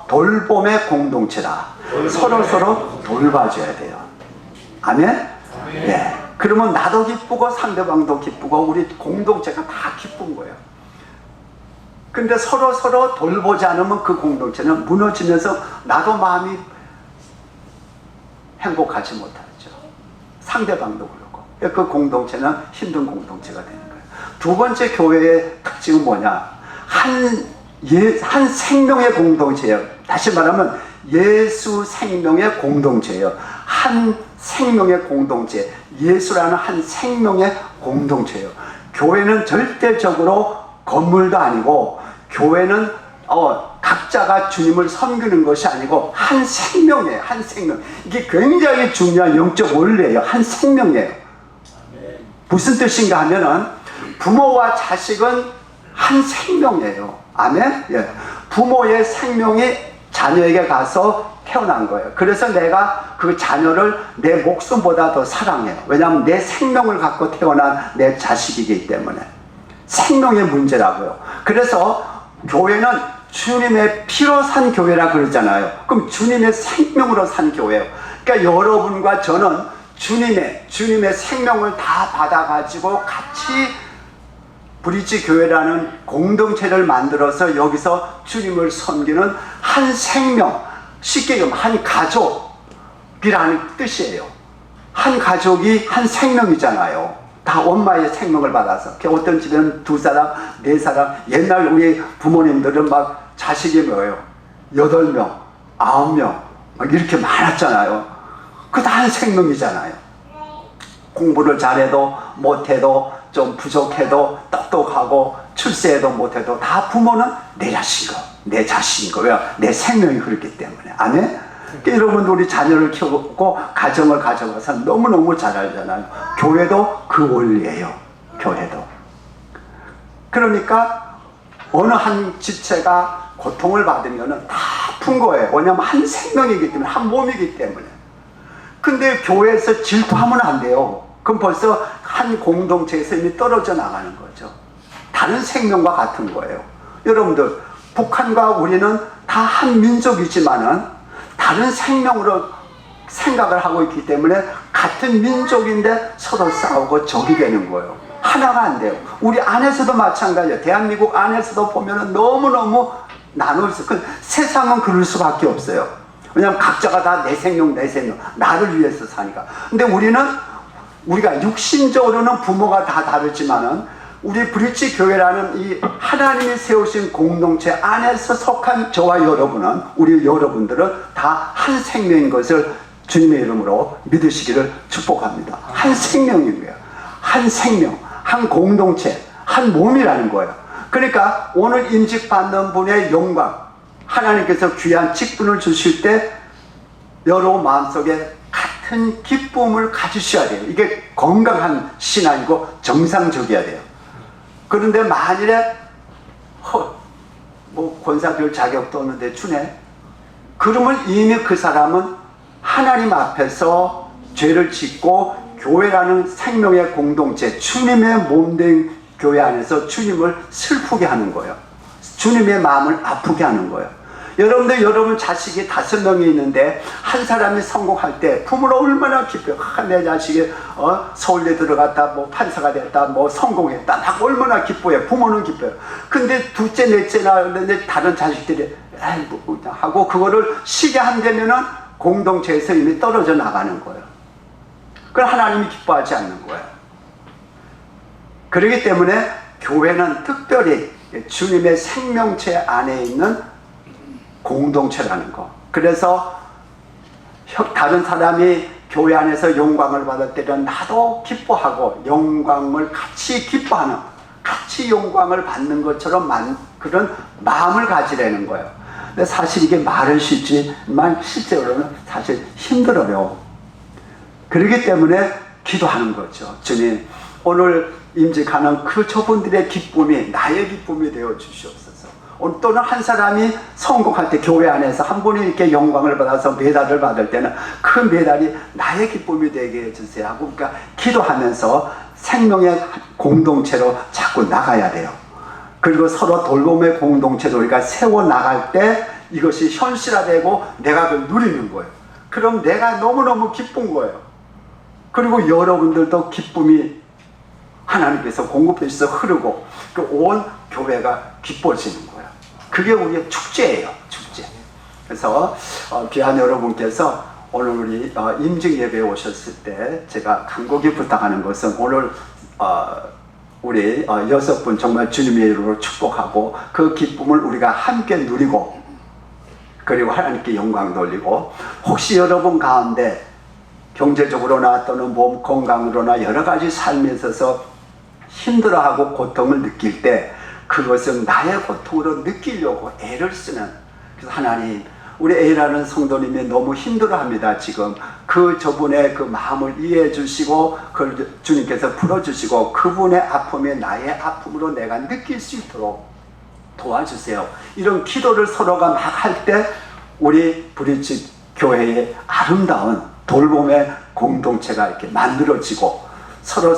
Speaker 9: 돌봄의 공동체다. 서로 돌봐줘야 돼요. 아멘? 네. 그러면 나도 기쁘고 상대방도 기쁘고 우리 공동체가 다 기쁜 거예요. 근데 서로 돌보지 않으면 그 공동체는 무너지면서 나도 마음이 행복하지 못하죠. 상대방도 그렇고. 그 공동체는 힘든 공동체가 되는 거예요. 두 번째 교회의 특징은 뭐냐? 한 생명의 공동체예요. 다시 말하면 예수 생명의 공동체예요. 한 생명의 공동체, 예수라는 한 생명의 공동체예요. 교회는 절대적으로 건물도 아니고 교회는 각자가 주님을 섬기는 것이 아니고 한 생명이에요. 한 생명. 이게 굉장히 중요한 영적 원리예요. 한 생명이에요. 무슨 뜻인가 하면은 부모와 자식은 한 생명이에요. 아멘? 예. 부모의 생명이 자녀에게 가서 태어난 거예요. 그래서 내가 그 자녀를 내 목숨보다 더 사랑해요. 왜냐하면 내 생명을 갖고 태어난 내 자식이기 때문에. 생명의 문제라고요. 그래서 교회는 주님의 피로 산 교회라 그러잖아요. 그럼 주님의 생명으로 산 교회예요. 그러니까 여러분과 저는 주님의 생명을 다 받아가지고 같이 브릿지 교회라는 공동체를 만들어서 여기서 주님을 섬기는 한 생명, 쉽게 얘기하면 한 가족이라는 뜻이에요. 한 가족이 한 생명이잖아요. 다 엄마의 생명을 받아서. 어떤 집에는 2사람, 4사람, 옛날 우리 부모님들은 막 자식이 뭐예요? 8명, 9명, 막 이렇게 많았잖아요. 그 다 한 생명이잖아요. 공부를 잘해도 못해도 좀 부족해도 똑똑하고 출세해도 못해도 다 부모는 내 자식이고 내 자식이고 왜? 내 생명이 그렇기 때문에. 아멘? 그러니까 여러분도 우리 자녀를 키우고 가정을 가져가서 너무너무 잘 알잖아요. 교회도 그 원리예요. 교회도. 그러니까 어느 한 지체가 고통을 받으면 다 아픈 거예요. 왜냐하면 한 생명이기 때문에, 한 몸이기 때문에. 근데 교회에서 질투하면 안 돼요. 그럼 벌써 한 공동체에서 이미 떨어져 나가는 거죠. 다른 생명과 같은 거예요. 여러분들, 북한과 우리는 다 한 민족이지만은 다른 생명으로 생각을 하고 있기 때문에 같은 민족인데 서로 싸우고 적이 되는 거예요. 하나가 안 돼요. 우리 안에서도 마찬가지예요. 대한민국 안에서도 보면은 너무너무 나눠 있어요. 세상은 그럴 수밖에 없어요. 왜냐하면 각자가 다 내 생명, 나를 위해서 사니까. 근데 우리가 육신적으로는 부모가 다 다르지만은 우리 브릿지 교회라는 이 하나님이 세우신 공동체 안에서 속한 저와 여러분은, 우리 여러분들은 다 한 생명인 것을 주님의 이름으로 믿으시기를 축복합니다. 한 생명인 거예요. 한 생명, 한 공동체, 한 몸이라는 거예요. 그러니까 오늘 임직받는 분의 영광, 하나님께서 귀한 직분을 주실 때 여러분 마음속에 같은 기쁨을 가지셔야 돼요. 이게 건강한 신앙이고 정상적이어야 돼요. 그런데 만일에 뭐 권사 별 자격도 없는데 주네, 그러면 이미 그 사람은 하나님 앞에서 죄를 짓고 교회라는 생명의 공동체, 주님의 몸된 교회 안에서 주님을 슬프게 하는 거예요. 주님의 마음을 아프게 하는 거예요. 여러분들, 여러분 자식이 5명이 있는데 한 사람이 성공할 때 부모는 얼마나 기뻐요. 내 자식이 서울대 들어갔다, 뭐 판사가 됐다, 뭐 성공했다, 막 얼마나 기뻐요. 부모는 기뻐요. 근데 둘째, 넷째 나왔는데 다른 자식들이 하고 그거를 쉬게 한다면은 공동체에서 이미 떨어져 나가는 거예요. 그걸 하나님이 기뻐하지 않는 거예요. 그렇기 때문에 교회는 특별히 주님의 생명체 안에 있는 공동체라는 거. 그래서 다른 사람이 교회 안에서 영광을 받을 때는 나도 기뻐하고 영광을 같이 기뻐하는, 같이 영광을 받는 것처럼 그런 마음을 가지라는 거예요. 근데 사실 이게 말은 쉽지만 실제로는 사실 힘들어요. 그렇기 때문에 기도하는 거죠. 주님, 오늘 임직하는 그 저분들의 기쁨이 나의 기쁨이 되어 주시옵소서. 또는 한 사람이 성공할 때 교회 안에서 한 분이 이렇게 영광을 받아서 메달을 받을 때는 그 메달이 나의 기쁨이 되게 해주세요 하고, 그러니까 기도하면서 생명의 공동체로 자꾸 나가야 돼요. 그리고 서로 돌봄의 공동체로 우리가 세워나갈 때 이것이 현실화되고 내가 그걸 누리는 거예요. 그럼 내가 너무너무 기쁜 거예요. 그리고 여러분들도 기쁨이 하나님께서 공급해 주셔서 흐르고 그 온 교회가 기뻐지는 거예요. 그게 우리의 축제예요. 축제. 그래서 귀한 여러분께서 오늘 우리 임직 예배에 오셨을 때 제가 간곡히 부탁하는 것은 오늘 우리 6분 정말 주님의 이름으로 축복하고 그 기쁨을 우리가 함께 누리고 그리고 하나님께 영광 돌리고, 혹시 여러분 가운데 경제적으로나 또는 몸 건강으로나 여러 가지 삶에 있어서 힘들어하고 고통을 느낄 때 그것은 나의 고통으로 느끼려고 애를 쓰는, 그래서 하나님, 우리 A라는 성도님이 너무 힘들어합니다. 지금 저분의 그 마음을 이해해 주시고 그걸 주님께서 풀어주시고 그분의 아픔이 나의 아픔으로 내가 느낄 수 있도록 도와주세요. 이런 기도를 서로가 막 할 때 우리 브릿지 교회의 아름다운 돌봄의 공동체가 이렇게 만들어지고 서로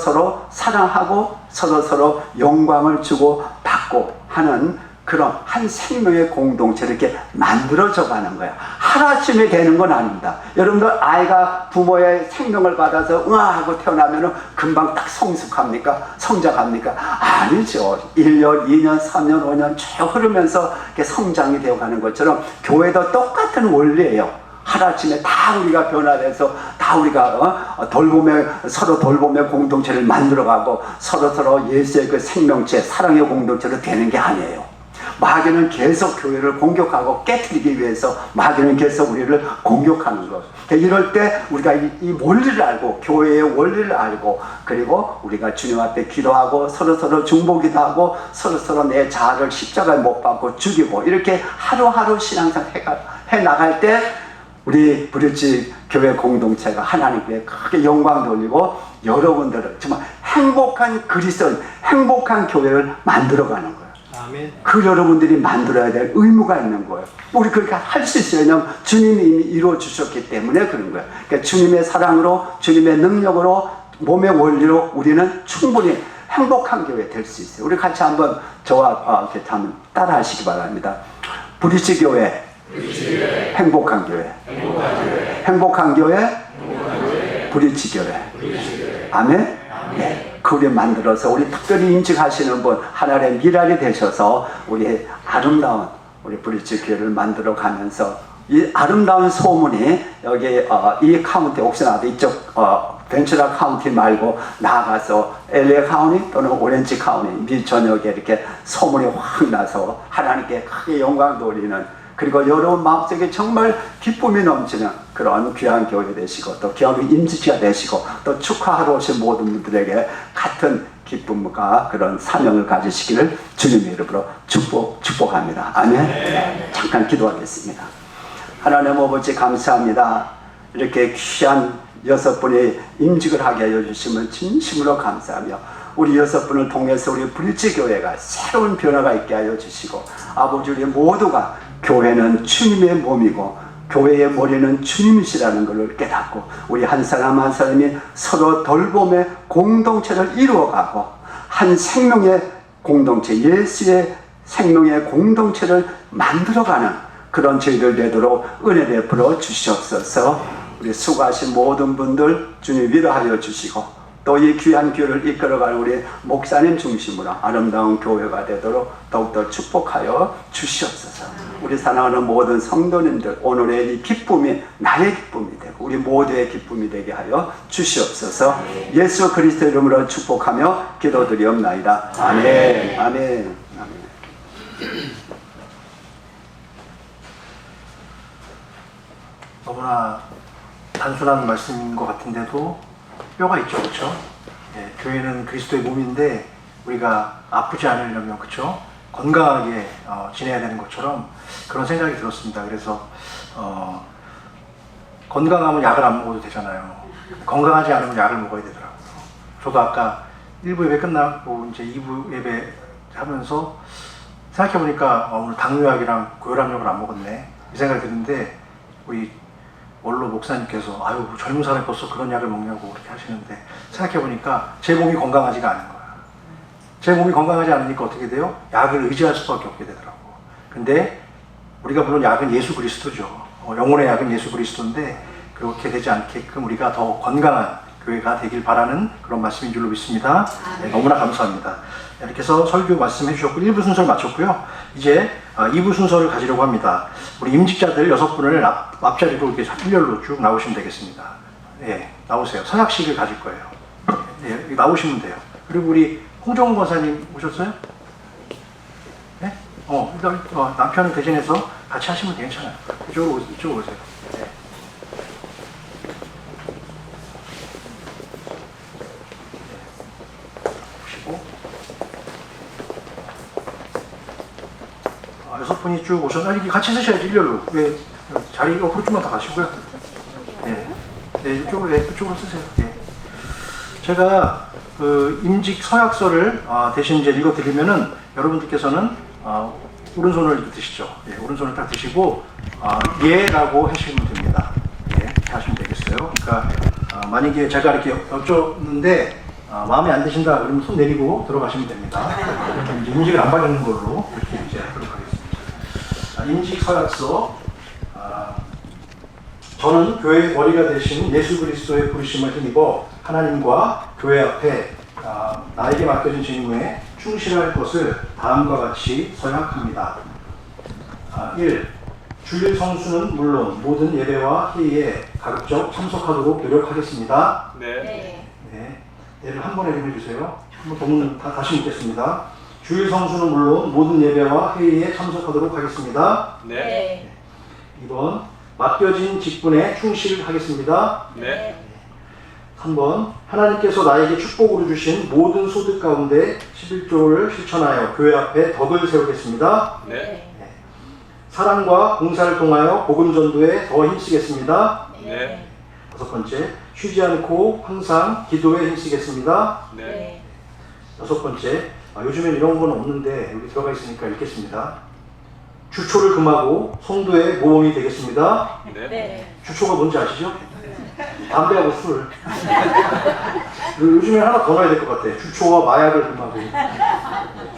Speaker 9: 사랑하고 서로 영광을 주고 받고 하는 그런 한 생명의 공동체를 이렇게 만들어져 가는 거야. 하루아침에 되는 건 아닙니다. 여러분들 아이가 부모의 생명을 받아서 하고 태어나면 금방 딱 성숙합니까? 성장합니까? 아니죠. 1년, 2년, 3년, 5년 쭉 흐르면서 이렇게 성장이 되어 가는 것처럼 교회도 똑같은 원리예요. 하루아침에 다 우리가 변화돼서 다 우리가 서로 돌봄의 공동체를 만들어가고 서로 예수의 그 생명체, 사랑의 공동체로 되는 게 아니에요. 마귀는 계속 교회를 공격하고 깨뜨리기 위해서 마귀는 계속 우리를 공격하는 것. 이럴 때 우리가 이 원리를 알고 교회의 원리를 알고 그리고 우리가 주님 앞에 기도하고 서로서로 중보기도 하고 서로서로 내 자아를 십자가에 못 박고 죽이고 이렇게 하루하루 신앙생활 해 나갈 때 우리 브릿지 교회 공동체가 하나님께 크게 영광 돌리고 여러분들은 정말 행복한 그리스도인, 행복한 교회를 만들어가는 거예요.
Speaker 1: 아멘.
Speaker 9: 그 여러분들이 만들어야 될 의무가 있는 거예요. 우리 그렇게 할 수 있어요. 왜냐하면 주님이 이미 이루어 주셨기 때문에 그런 거예요. 그러니까 주님의 사랑으로, 주님의 능력으로, 몸의 원리로 우리는 충분히 행복한 교회 될 수 있어요. 우리 같이 한번 저와 이렇게 한번 따라 하시기 바랍니다. 브릿지 교회, 행복한 교회, 행복한 교회, 브릿지 교회. 아멘. 네, 그를 만들어서 우리 특별히 인직하시는 분 하나님의 미랄이 되셔서 우리 아름다운 우리 브릿지 교회를 만들어 가면서 이 아름다운 소문이 여기 이 카운티 옥스나드 이쪽 벤츄라 카운티 말고 나아가서 LA 카운티 또는 오렌지 카운티 미 전역에 이렇게 소문이 확 나서 하나님께 크게 영광 돌리는 그리고 여러분 마음속에 정말 기쁨이 넘치는 그런 귀한 교회 되시고 또 귀한 임직자 되시고 또 축하하러 오신 모든 분들에게 같은 기쁨과 그런 사명을 가지시기를 주님의 이름으로 축복합니다. 아멘. 잠깐 기도하겠습니다. 하나님 아버지 감사합니다. 이렇게 귀한 6분의 임직을 하게 하여 주시면 진심으로 감사하며 우리 6분을 통해서 우리 브릿지 교회가 새로운 변화가 있게 하여 주시고 아버지 우리 모두가 교회는 주님의 몸이고 교회의 머리는 주님이시라는 것을 깨닫고 우리 한 사람 한 사람이 서로 돌봄의 공동체를 이루어가고 한 생명의 공동체 예수의 생명의 공동체를 만들어가는 그런 저희들 되도록 은혜 베풀어 주시옵소서. 우리 수고하신 모든 분들 주님 위로하여 주시고 또 이 귀한 교회를 이끌어가는 우리 목사님 중심으로 아름다운 교회가 되도록 더욱더 축복하여 주시옵소서. 우리 사랑하는 모든 성도님들 오늘의 이 기쁨이 나의 기쁨이 되고 우리 모두의 기쁨이 되게 하여 주시옵소서. 예수 그리스도 이름으로 축복하며 기도드리옵나이다. 아멘. 아멘. 아멘.
Speaker 1: 너무나 단순한 말씀인 것 같은데도 뼈가 있죠, 그렇죠? 예, 교회는 그리스도의 몸인데 우리가 아프지 않으려면 그렇죠? 건강하게 지내야 되는 것처럼 그런 생각이 들었습니다. 그래서 건강하면 약을 안 먹어도 되잖아요. 건강하지 않으면 약을 먹어야 되더라고요. 저도 아까 1부 예배 끝나고 이제 2부 예배 하면서 생각해보니까 오늘 당뇨약이랑 고혈압약을 안 먹었네 이 생각이 드는데 우리 원로 목사님께서 아유 젊은 사람이 벌써 그런 약을 먹냐고 그렇게 하시는데 생각해보니까 제 몸이 건강하지가 않은 거야. 제 몸이 건강하지 않으니까 어떻게 돼요? 약을 의지할 수밖에 없게 되더라고. 근데 우리가 물론 약은 예수 그리스도죠. 영혼의 약은 예수 그리스도인데 그렇게 되지 않게끔 우리가 더 건강한 교회가 되길 바라는 그런 말씀인 줄로 믿습니다. 네, 너무나 감사합니다. 이렇게 해서 설교 말씀해 주셨고 1부 순서를 마쳤고요. 이제 2부 순서를 가지려고 합니다. 우리 임직자들 6분을 앞자리로 이렇게 일렬로 쭉 나오시면 되겠습니다. 네, 나오세요. 서약식을 가질 거예요. 네, 나오시면 돼요. 그리고 우리 홍정훈 권사님 오셨어요? 네? 남편을 대신해서 같이 하시면 괜찮아요. 이쪽으로 오세요. 네. 보시고 6분이 쭉 오셨나? 이렇게 같이 쓰셔야지 일렬로. 왜 자리 옆으로 좀만 더 가시고요. 네, 네 이쪽으로 쓰세요. 네. 제가 그 임직 서약서를 대신 이제 읽어드리면은 여러분들께서는 오른손을 이렇게 드시죠. 예, 오른손을 딱 드시고 예라고 하시면 됩니다. 예, 이렇게 하시면 되겠어요. 그러니까 만약에 제가 이렇게 여쭙는데 마음에 안 드신다 그러면 손 내리고 들어가시면 됩니다. 이렇게 이제 임직을 안 받는 걸로 이렇게 이제 하도록 하겠습니다. 임직 서약서. 저는 교회의 머리가 되신 예수 그리스도의 부르심을 힘입어 하나님과 교회 앞에 나에게 맡겨진 직무에 충실할 것을 다음과 같이 서약합니다. 1. 주일 성수는 물론 모든 예배와 회의에 가급적 참석하도록 노력하겠습니다.
Speaker 4: 네.
Speaker 1: 네. 예를 한 번에 좀 해주세요. 한번 본문 다시 읽겠습니다. 주일 성수는 물론 모든 예배와 회의에 참석하도록 하겠습니다.
Speaker 4: 네.
Speaker 1: 2번 맡겨진 직분에 충실하겠습니다.
Speaker 4: 네.
Speaker 1: 3번 하나님께서 나에게 축복으로 주신 모든 소득 가운데 11조를 실천하여 교회 앞에 덕을 세우겠습니다.
Speaker 4: 네.
Speaker 1: 사랑과 봉사를 통하여 복음 전도에 더 힘쓰겠습니다.
Speaker 4: 네.
Speaker 1: 5번째 쉬지 않고 항상 기도에 힘쓰겠습니다.
Speaker 4: 네.
Speaker 1: 6번째 요즘엔 이런 건 없는데 여기 들어가 있으니까 읽겠습니다. 주초를 금하고 성도의 모범이 되겠습니다.
Speaker 4: 네.
Speaker 1: 주초가 뭔지 아시죠? 담배하고 술. 요즘엔 하나 더 넣어야 될 것 같아. 주초와 마약을 금하고.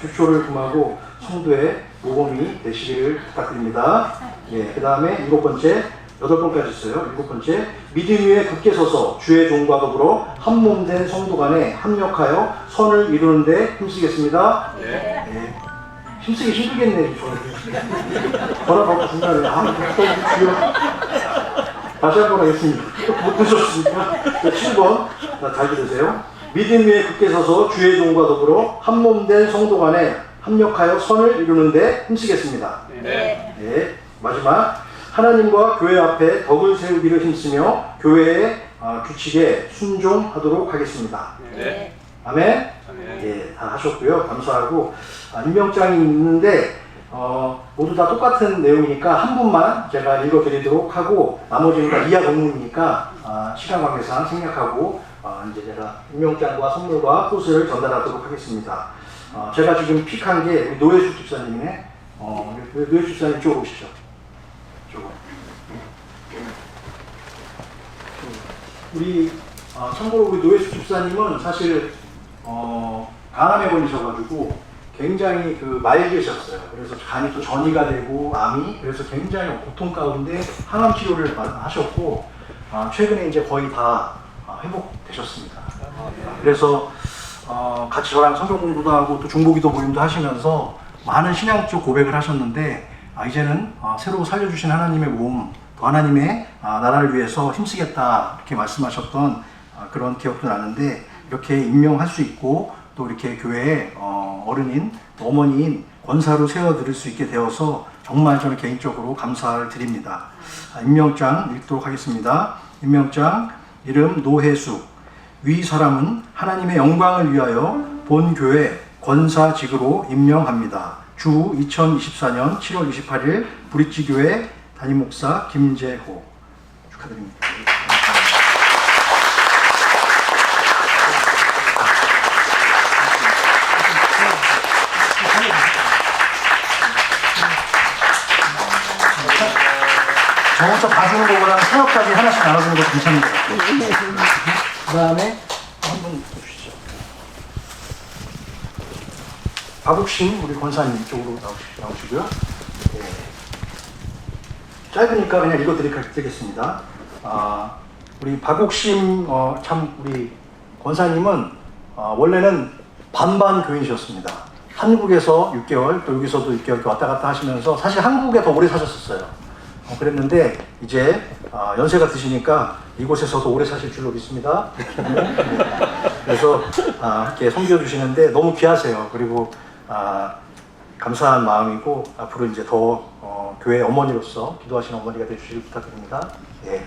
Speaker 1: 주초를 금하고 성도의 모범이 되시기를 부탁드립니다. 예, 그 다음에 7번째, 8번까지 있어요. 7번째, 믿음 위에 굳게 서서 주의 종과 더불어 한 몸 된 성도 간에 합력하여 선을 이루는 데 힘쓰겠습니다.
Speaker 4: 네.
Speaker 1: 예, 힘쓰기 힘들겠네, 저는. 전화 받고 중간에, 또 주여. 다시 한 번 하겠습니다. 못 드셨으니까. 7번, 잘 들으세요. 믿음 위에 굳게 서서 주의 종과 더불어 한 몸 된 성도 간에 합력하여 선을 이루는 데 힘쓰겠습니다.
Speaker 4: 네.
Speaker 1: 네. 마지막, 하나님과 교회 앞에 덕을 세우기를 힘쓰며 교회의 규칙에 순종하도록 하겠습니다.
Speaker 4: 네.
Speaker 1: 아멘? 예, 다 하셨고요. 감사하고, 임명장이 있는데, 모두 다 똑같은 내용이니까 한 분만 제가 읽어드리도록 하고, 나머지는 다 이하 본문이니까, 시간 관계상 생략하고, 이제 제가 임명장과 선물과 꽃을 전달하도록 하겠습니다. 제가 지금 픽한 게 우리 노예숙 집사님이네. 노예숙 집사님 쪽으로 오시죠. 쪽으로. 우리 참고로 우리 노예숙 집사님은 사실 간암에 걸리셔가지고 굉장히 말기셨어요. 그래서 간이 또 전이가 되고 암이, 그래서 굉장히 고통 가운데 항암 치료를 하셨고 최근에 이제 거의 다 회복되셨습니다. 그래서 같이 저랑 성경 공부도 하고 또 중보기도 모임도 하시면서 많은 신앙적 고백을 하셨는데 이제는 새로 살려주신 하나님의 몸, 또 하나님의 나라를 위해서 힘쓰겠다 이렇게 말씀하셨던 그런 기억도 나는데, 이렇게 임명할 수 있고 또 이렇게 교회에 어른인 또 어머니인 권사로 세워드릴 수 있게 되어서 정말 저는 개인적으로 감사를 드립니다. 임명장 읽도록 하겠습니다. 임명장 이름 노혜숙. 위 사람은 하나님의 영광을 위하여 본 교회 권사직으로 임명합니다. 주 2024년 7월 28일 브릿지교회 담임목사 김재호. 축하드립니다. 저부터 봐주는 것보다는 사역까지 하나씩 나눠주는 거 괜찮은 것 같아요. 그 다음에 한 분 보시죠. 박욱신 우리 권사님 이쪽으로 나오시고요. 네. 짧으니까 그냥 읽어드리겠습니다. 우리 박욱신 참 우리 권사님은 원래는 반반 교인이셨습니다. 한국에서 6개월 또 여기서도 6개월 이렇게 왔다 갔다 하시면서 사실 한국에 더 오래 사셨었어요. 그랬는데 이제 연세가 드시니까 이곳에서도 오래 사실 줄로 믿습니다. 그래서 이렇게 섬겨주시는데 너무 귀하세요. 그리고 감사한 마음이고 앞으로 이제 더 교회 어머니로서 기도하시는 어머니가 되주시길 부탁드립니다. 예.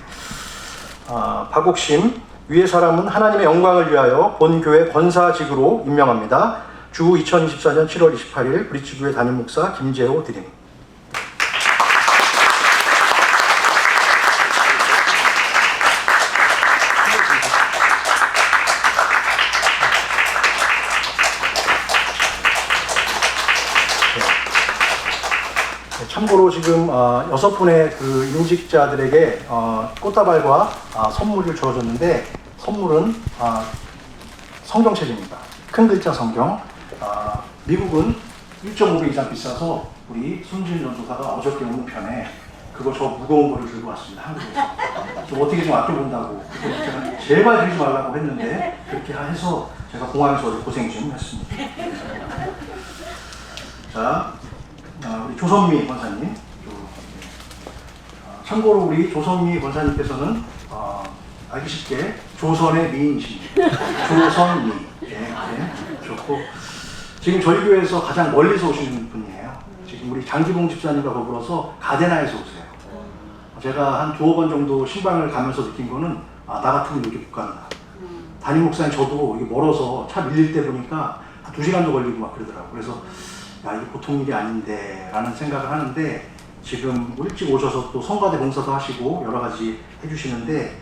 Speaker 1: 박옥심 위의 사람은 하나님의 영광을 위하여 본 교회 권사직으로 임명합니다. 주 2024년 7월 28일 브릿지교회 담임목사 김재호 드림. 참고로 지금 6분의 그 임직자들에게 꽃다발과 선물을 주어졌는데, 선물은 성경책입니다. 큰 글자 성경. 미국은 1.5배 이상 비싸서 우리 손진 전도사가 어저께 오는 편에 그거 저 무거운 거를 들고 왔습니다. 한국에서. 좀 어떻게 좀 아껴본다고. 제가 제발 들지 말라고 했는데 그렇게 해서 제가 공항에서 어제 고생 좀 했습니다. 자, 우리 조선미 권사님. 참고로 우리 조선미 권사님께서는 알기 쉽게 조선의 미인이십니다. 조선미. 네, 좋고. 지금 저희 교회에서 가장 멀리서 오신 분이에요. 지금 우리 장기봉 집사님과 더불어서 가데나에서 오세요. 제가 한 2억 원 정도 신방을 가면서 느낀 거는 나 같으면 여기 못 간다. 담임 목사님 저도 이게 멀어서 차 밀릴 때 보니까 한 2시간도 걸리고 막 그러더라고요. 그래서 야, 이게 보통 일이 아닌데 라는 생각을 하는데 지금 일찍 오셔서 또 성가대 봉사도 하시고 여러 가지 해주시는데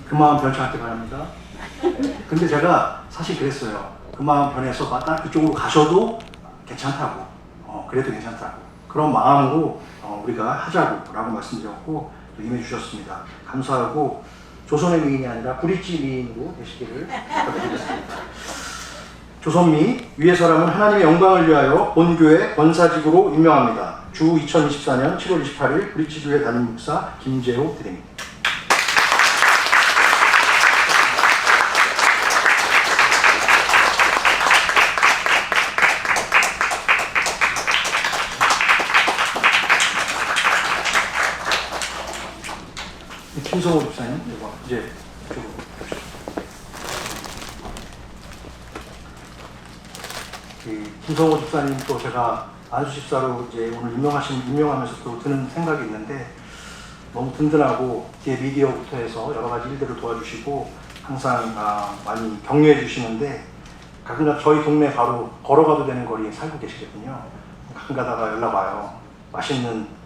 Speaker 1: 그 마음 변치 않게 바랍니다. 근데 제가 사실 그랬어요. 그 마음 변해서 그쪽으로 가셔도 괜찮다고, 그래도 괜찮다고 그런 마음으로 우리가 하자고 라고 말씀드렸고 또 임해주셨습니다. 감사하고 조선의 미인이 아니라 브릿지 미인으로 되시기를 부탁드리겠습니다. 조선미 위의 사람은 하나님의 영광을 위하여 본교회 권사직으로 임명합니다. 주 2024년 7월 28일 브릿지교회 담임 목사 김재호 드립니다. 김성호 집사님, 이제 이쪽으로 봅시다. 김성호 집사님 또 제가 안수 집사로 이제 오늘 임명하면서 또 드는 생각이 있는데 너무 든든하고 뒤에 미디어부터 해서 여러 가지 일들을 도와주시고 항상 많이 격려해 주시는데 가끔가다 저희 동네 바로 걸어가도 되는 거리에 살고 계시거든요. 가끔 가다가 연락 와요. 맛있는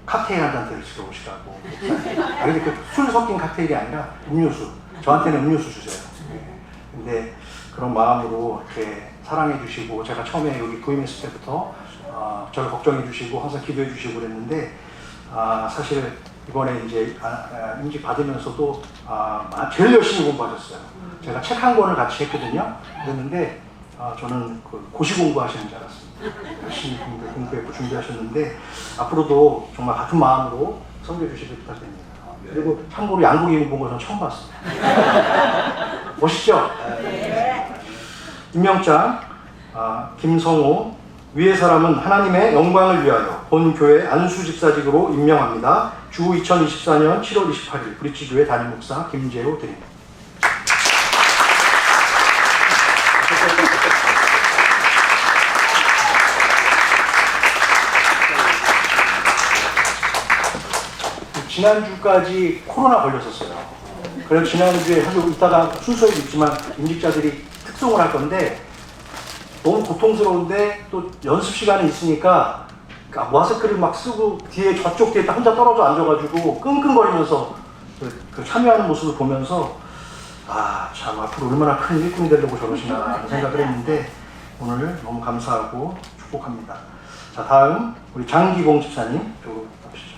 Speaker 1: 칵테일 한 잔 드시러 오시라고. 근데 그 술 섞인 칵테일이 아니라 음료수. 저한테는 음료수 주세요. 근데 그런 마음으로 이렇게 사랑해 주시고 제가 처음에 여기 부임했을 때부터 저를 걱정해 주시고 항상 기도해 주시고 그랬는데 사실 이번에 이제 임직 받으면서도 제일 열심히 공부하셨어요. 제가 책 한 권을 같이 했거든요. 그랬는데 저는 그 고시 공부하시는 줄 알았습니다. 열심히 공부했고 준비하셨는데 앞으로도 정말 같은 마음으로 섬겨주시길 부탁드립니다. 그리고 참고로 양국이 입은 거 저는 처음 봤습니다. 멋있죠? 임명장 김성호 위의 사람은 하나님의 영광을 위하여 본교회 안수집사직으로 임명합니다. 주 2024년 7월 28일 브릿지교회 담임 목사 김재호 드립니다. 지난주까지 코로나 걸렸었어요. 그래서 지난주에 하고 있다가 순서에도 있지만 임직자들이 특송을 할 건데 너무 고통스러운데 또 연습 시간이 있으니까 마스크를 막 쓰고 뒤에 저쪽 뒤에 딱 혼자 떨어져 앉아가지고 끙끙거리면서 그 참여하는 모습을 보면서 참 앞으로 얼마나 큰 일꾼이 되려고 저러시나 하는 생각을 했는데 오늘 너무 감사하고 축복합니다. 자, 다음 우리 장기봉 집사님 쪽으로 갑시다.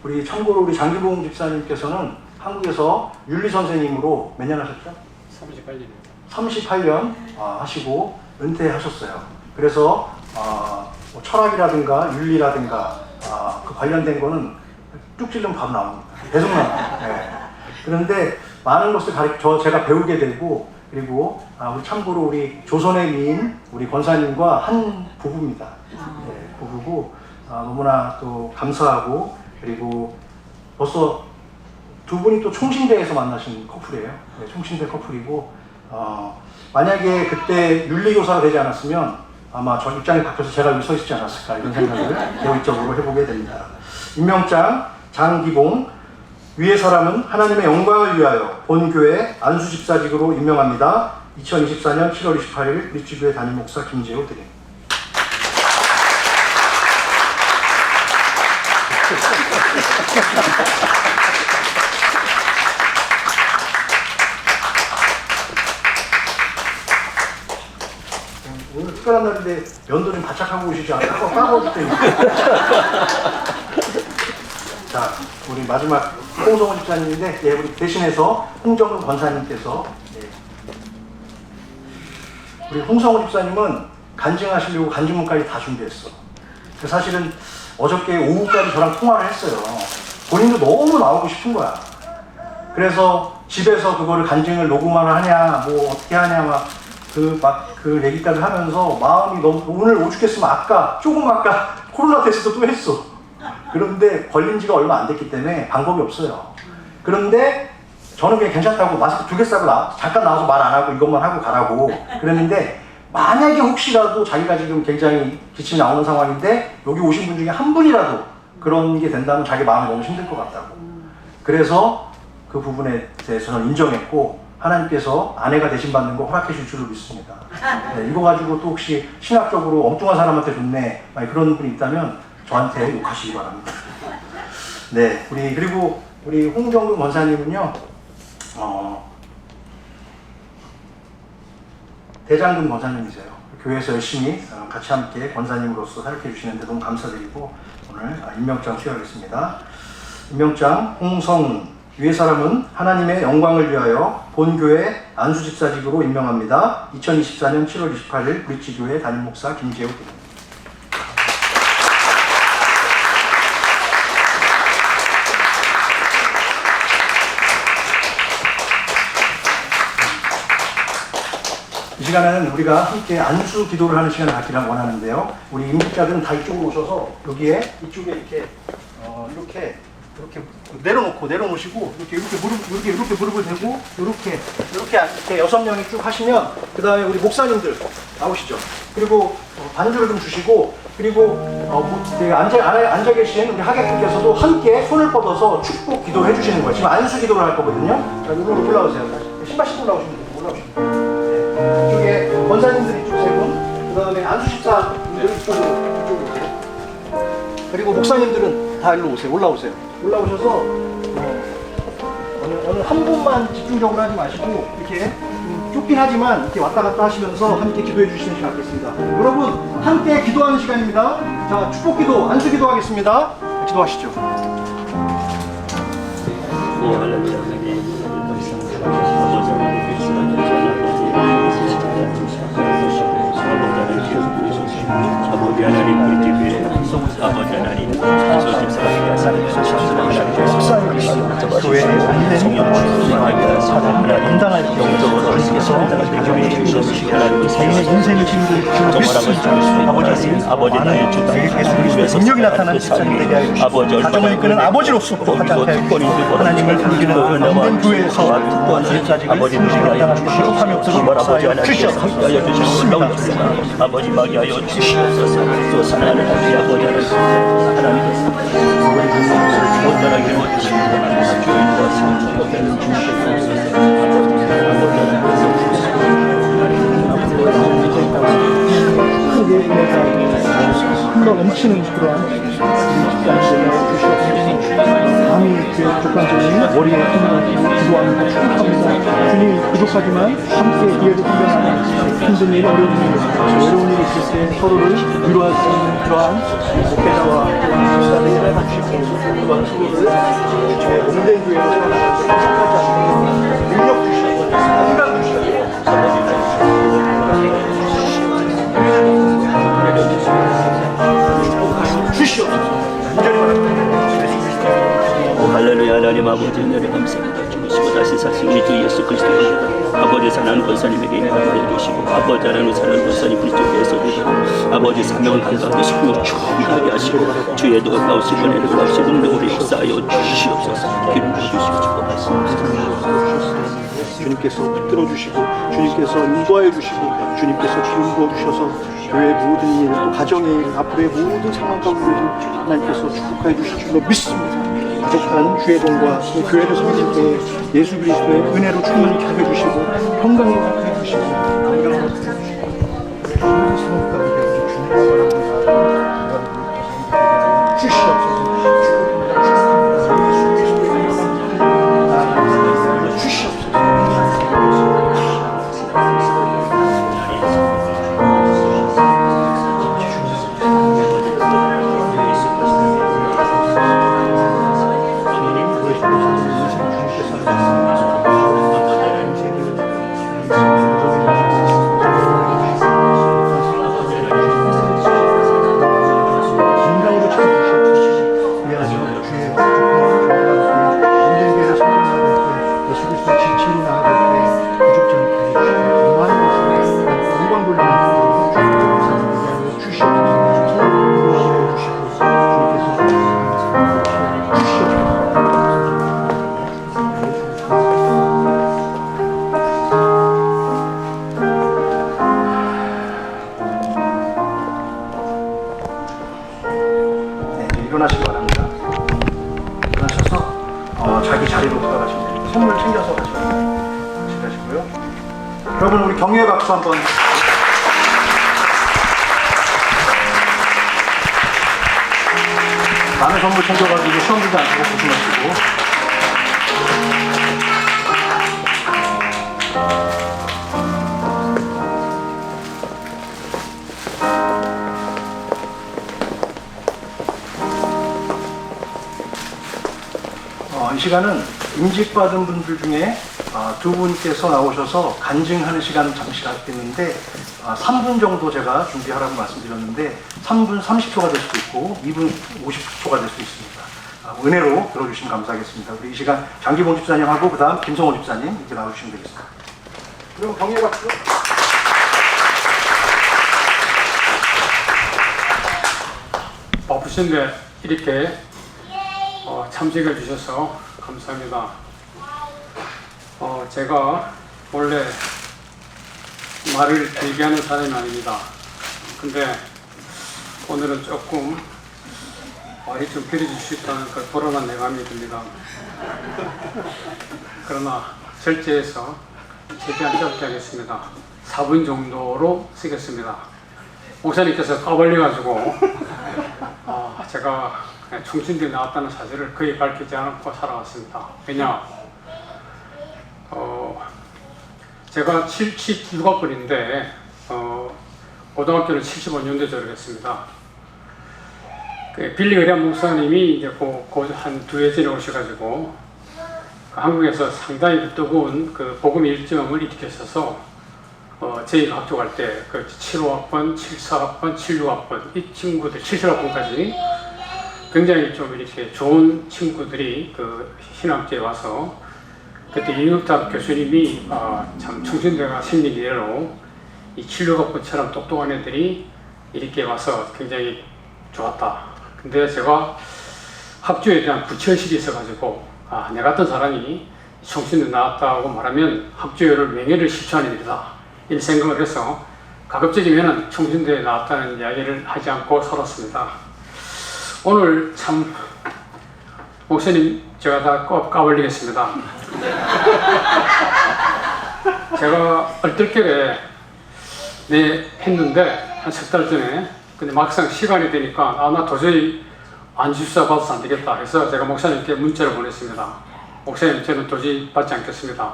Speaker 1: 우리 참고로 우리 장기봉 집사님께서는 한국에서 윤리 선생님으로 몇 년 하셨죠? 38년 하시고 은퇴하셨어요. 그래서 뭐 철학이라든가 윤리라든가 그 관련된 거는 쭉 찔르면 바로 나옵니다. 계속 나옵니다. 네. 그런데 많은 것을 제가 배우게 되고 그리고 우리 참고로 우리 조선의 미인 우리 권사님과 한 부부입니다. 네, 부부고 너무나 또 감사하고 그리고 벌써 두 분이 또 총신대에서 만나신 커플이에요. 네, 총신대 커플이고 만약에 그때 윤리교사가 되지 않았으면 아마 저 입장이 바뀌어서 제가 여기 서 있지 않았을까 이런 생각을 개인적으로 해보게 됩니다. 임명장 장기봉 위의 사람은 하나님의 영광을 위하여 본교회 안수집사직으로 임명합니다. 2024년 7월 28일 브릿지교회 담임 목사 김재호 드립니다. 오늘 특별한 날인데 면도 좀 바짝하고 오시지 않아요? 까고 때문에. 자, 우리 마지막 홍성훈 집사님인데 우리 대신해서 홍정은 권사님께서 우리 홍성훈 집사님은 간증하시려고 간증문까지 다 준비했어. 사실은 어저께 오후까지 저랑 통화를 했어요. 본인도 너무 나오고 싶은 거야. 그래서 집에서 그거를 간증을 녹음을 하냐, 뭐 어떻게 하냐, 그 얘기까지 하면서 마음이 너무 오늘 오죽했으면 조금 아까 코로나 테스트 또 했어. 그런데 걸린 지가 얼마 안 됐기 때문에 방법이 없어요. 그런데 저는 그냥 괜찮다고 마스크 2개 싸고 잠깐 나와서 말 안 하고 이것만 하고 가라고 그랬는데, 만약에 혹시라도 자기가 지금 굉장히 기침이 나오는 상황인데 여기 오신 분 중에 한 분이라도 그런 게 된다면 자기 마음이 너무 힘들 것 같다고. 그래서 그 부분에 대해서 저는 인정했고, 하나님께서 아내가 대신받는 거 허락해 줄 줄로 믿습니다. 네, 이거 가지고 또 혹시 신학적으로 엉뚱한 사람한테 좋네 그런 분이 있다면 저한테 욕하시기 바랍니다. 네, 그리고 우리 홍정근 권사님은요, 대장금 권사님이세요. 교회에서 열심히 같이 함께 권사님으로서 사역해 주시는데 너무 감사드리고, 오늘 임명장 수여하겠습니다. 임명장 홍성훈. 위의 사람은 하나님의 영광을 위하여 본교회 안수집사직으로 임명합니다. 2024년 7월 28일 브릿지교회 담임목사 김재우 님. 이 시간에는 우리가 함께 안수 기도를 하는 시간을 갖기를 원하는데요. 우리 임직자들은 다 이쪽으로 오셔서 이쪽에 이렇게 내려놓으시고 이렇게 무릎을 대고 이렇게 6명이 쭉 하시면, 그 다음에 우리 목사님들 나오시죠. 그리고 반주를 좀 주시고, 그리고 앉아 계신 우리 하객분께서도 함께 손을 뻗어서 축복 기도를 해주시는 거예요. 지금 안수 기도를 할 거거든요. 자, 이쪽으로 올라오세요. 신발 신고 올라오시면 돼요. 이쪽에 권사님들 이쪽 3분, 그 다음에 안수집사님들 이쪽으로 오세요. 그리고 목사님들은 다 일로 오세요. 올라오셔서 어느 한 분만 집중적으로 하지 마시고 이렇게 좁긴 하지만 이렇게 왔다 갔다 하시면서 함께 기도해 주시는 시간 갖겠습니다. 여러분, 함께 기도하는 시간입니다. 자, 축복 기도, 안수 기도 하겠습니다. 기도하시죠.
Speaker 10: 아버지 하나님, 우리 집에 아버지 하나님,
Speaker 1: 교회에 감당할 영적으로 자신의 인생을 지금 믿습니다. 아버지 하나님, 예수님의 능력이 나타나는 집사님 되게 하여 주시고, 가정을 이끄는 아버지로서 하지 않게 하여 주시고, 하나님을 섬기는 남된 교회에서 집사직을 성실히 감당하시고 시급함이 없도록 역사하여 주시옵소서.
Speaker 10: 아버지 마게 하여 주시옵소서. 또 사랑하는 아버지 하나님께서 온전하게 이루어주시고 교회 도와주시고
Speaker 1: 흘러 넘치는 그러한 감히 교회 족관적인 머리에 기도합니다. 축복합니다. 주님 부족하지만 함께 기회를 훈련하는 힘든 일, 어려운 일, 외로운 일이 있을 때 서로를 위로할 수 있는 그러한 목회자와 목사들을 해주시고, 또한 서로를 주의 몸된 교회로 세워나가는 축복하지 않는 능력 주시고 건강 주시고
Speaker 10: 할렐루야. 하나님 아버지 은혜를 감사합니다. 죽으시고 다시 사신 우리 주 예수 그리스도입니다. 아버지 사랑하는 권사님에게 인하여 알려주시고, 아버지 하나님 사랑하는 권사님 그리스도께서 아버지 사명을 감당하고 성령 충만하게 하시고 주의 놀라우신 은혜를 놀라우신 능력으로 역사하여 주시옵소서. 기름 부어주시고 축복하시옵소서.
Speaker 1: 주님께서 붙들어 주시고, 주님께서 인도하여 주시고, 주님께서 기름 부어 주셔서 교회의 모든 일, 또 가정의 일, 앞으로의 모든 상황 가운데도 하나님께서 축복하여 주실 줄로 믿습니다. 부족한 주의 돈과 교회를 섬길 때 예수 그리스도의 은혜로 충만히 하여 주시고, 평강을 하여 주시고, 건강을 하여 주시고, 주님의 성업 가운데 주님의 사랑을 주시옵소서. 자기 자리로 돌아가시면 됩니다. 선물 챙겨서 가시고요. 여러분 우리 격려의 박수 한번. 남의 선물 챙겨가지고 시험 들지 않고 조심하시고. 이 시간은 임직받은 분들 중에 두 분께서 나오셔서 간증하는 시간을 잠시 갖겠는데 3분 정도 제가 준비하라고 말씀드렸는데 3분 30초가 될 수도 있고 2분 50초가 될 수도 있습니다. 은혜로 들어주시면 감사하겠습니다. 우리 이 시간 장기봉 집사님하고 그 다음 김성호 집사님 이렇게 나와주시면 되겠습니다. 그럼 경례 박수.
Speaker 7: 바쁘신데 이렇게 참석해 주셔서 감사합니다. 제가 원래 말을 길게 하는 사람이 아닙니다. 근데 오늘은 조금 말이 좀 길어질 수 있다는 그 불안한 예감이 듭니다. 그러나 절제해서 최대한 짧게 하겠습니다. 4분 정도로 쓰겠습니다. 목사님께서 까발려가지고 제가 총신대에 나왔다는 사실을 거의 밝히지 않고 살아왔습니다. 왜냐? 제가 76학번인데 고등학교를 75년도에 졸업했습니다. 빌리 그레이엄 목사님이 이제 한 2해 전에 오셔가지고 한국에서 상당히 뜨거운 그 복음 일정을 일으켰어서 저희가 합격할 때 그 75학번, 74학번, 76학번 이 친구들 77학번까지 굉장히 좀 이렇게 좋은 친구들이 그 신학교에 와서 그때 이윤탁 교수님이 참 충신대가 생긴 이래로 이 76학번처럼 똑똑한 애들이 이렇게 와서 굉장히 좋았다. 근데 제가 학교에 대한 부채의식이 있어가지고 내 같은 사람이 충신대 나왔다고 말하면 학교를 명예를 실추하는 일이다 이런 생각을 해서 가급적이면 충신대에 나왔다는 이야기를 하지 않고 살았습니다. 오늘 참 목사님 제가 다 까발리겠습니다. 제가 얼떨결에 했는데 한 3달 전에 근데 막상 시간이 되니까 나 도저히 안주사 받아서 안 되겠다 해서 제가 목사님께 문자를 보냈습니다. 목사님 저는 도저히 받지 않겠습니다.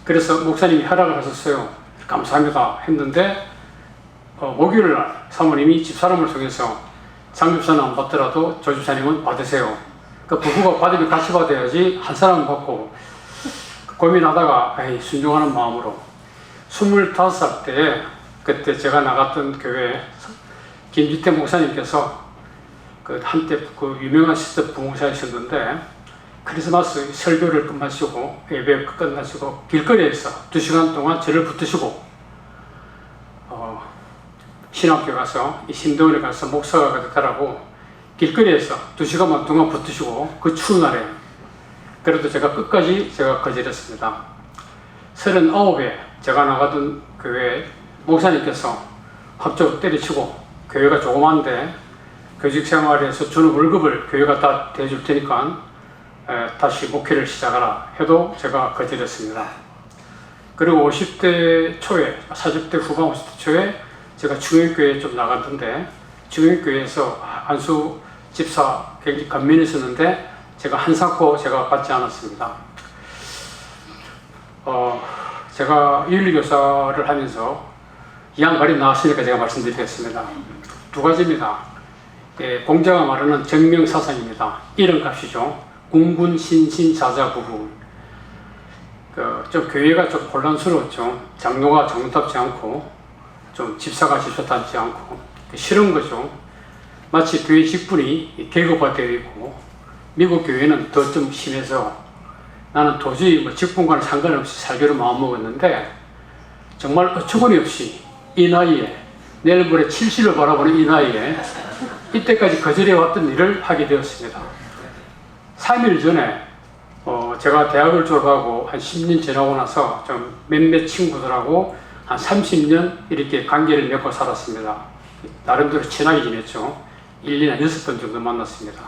Speaker 7: 그래서 목사님이 허락을 하셨어요. 감사합니다 했는데 목요일날 사모님이 집사람을 통해서 장 집사는 안 받더라도 조 집사님은 받으세요. 그 부부가 받으면 같이 받아야지 한 사람은 받고 고민하다가 순종하는 마음으로 25살 때 그때 제가 나갔던 교회 김지태 목사님께서 그 한때 그 유명한 시대 부목사이셨는데 크리스마스 설교를 끝마시고 예배 끝마시고 길거리에서 2시간 동안 저를 붙드시고 신학교 가서 이 신도원에 가서 목사가 되라고 길거리에서 2시간만 동안 붙으시고 그 추운 날에 그래도 제가 끝까지 거절했습니다. 39에 제가 나가던 교회 목사님께서 합적 때려치고 교회가 조그만데 교직 생활에서 주는 월급을 교회가 다 대줄 테니까 다시 목회를 시작하라 해도 제가 거절했습니다. 그리고 50대 초에 40대 후반 50대 초에 제가 중형교회에 좀 나갔는데 중형교회에서 안수 집사 굉장히 감면이 있었는데 제가 한사코 제가 받지 않았습니다. 제가 윤리교사를 하면서 양발이 나왔으니까 제가 말씀드리겠습니다. 2가지입니다. 공자가 말하는 정명사상입니다. 이런 값이죠. 군군 신신 자자 부부. 좀 교회가 좀 혼란스러웠죠. 장로가 정답지 않고 좀 집사가 집사답지 않고 싫은 거죠. 마치 교회 직분이 계급화되어 있고 미국 교회는 더 좀 심해서 나는 도저히 직분과는 상관없이 살기로 마음먹었는데 정말 어처구니 없이 이 나이에 내일 모레 70을 바라보는 이 나이에 이때까지 거절해왔던 일을 하게 되었습니다. 3일 전에 제가 대학을 졸업하고 한 10년 지나고 나서 좀 몇몇 친구들하고 한 30년 이렇게 관계를 맺고 살았습니다. 나름대로 친하게 지냈죠. 1년에 6번 정도 만났습니다.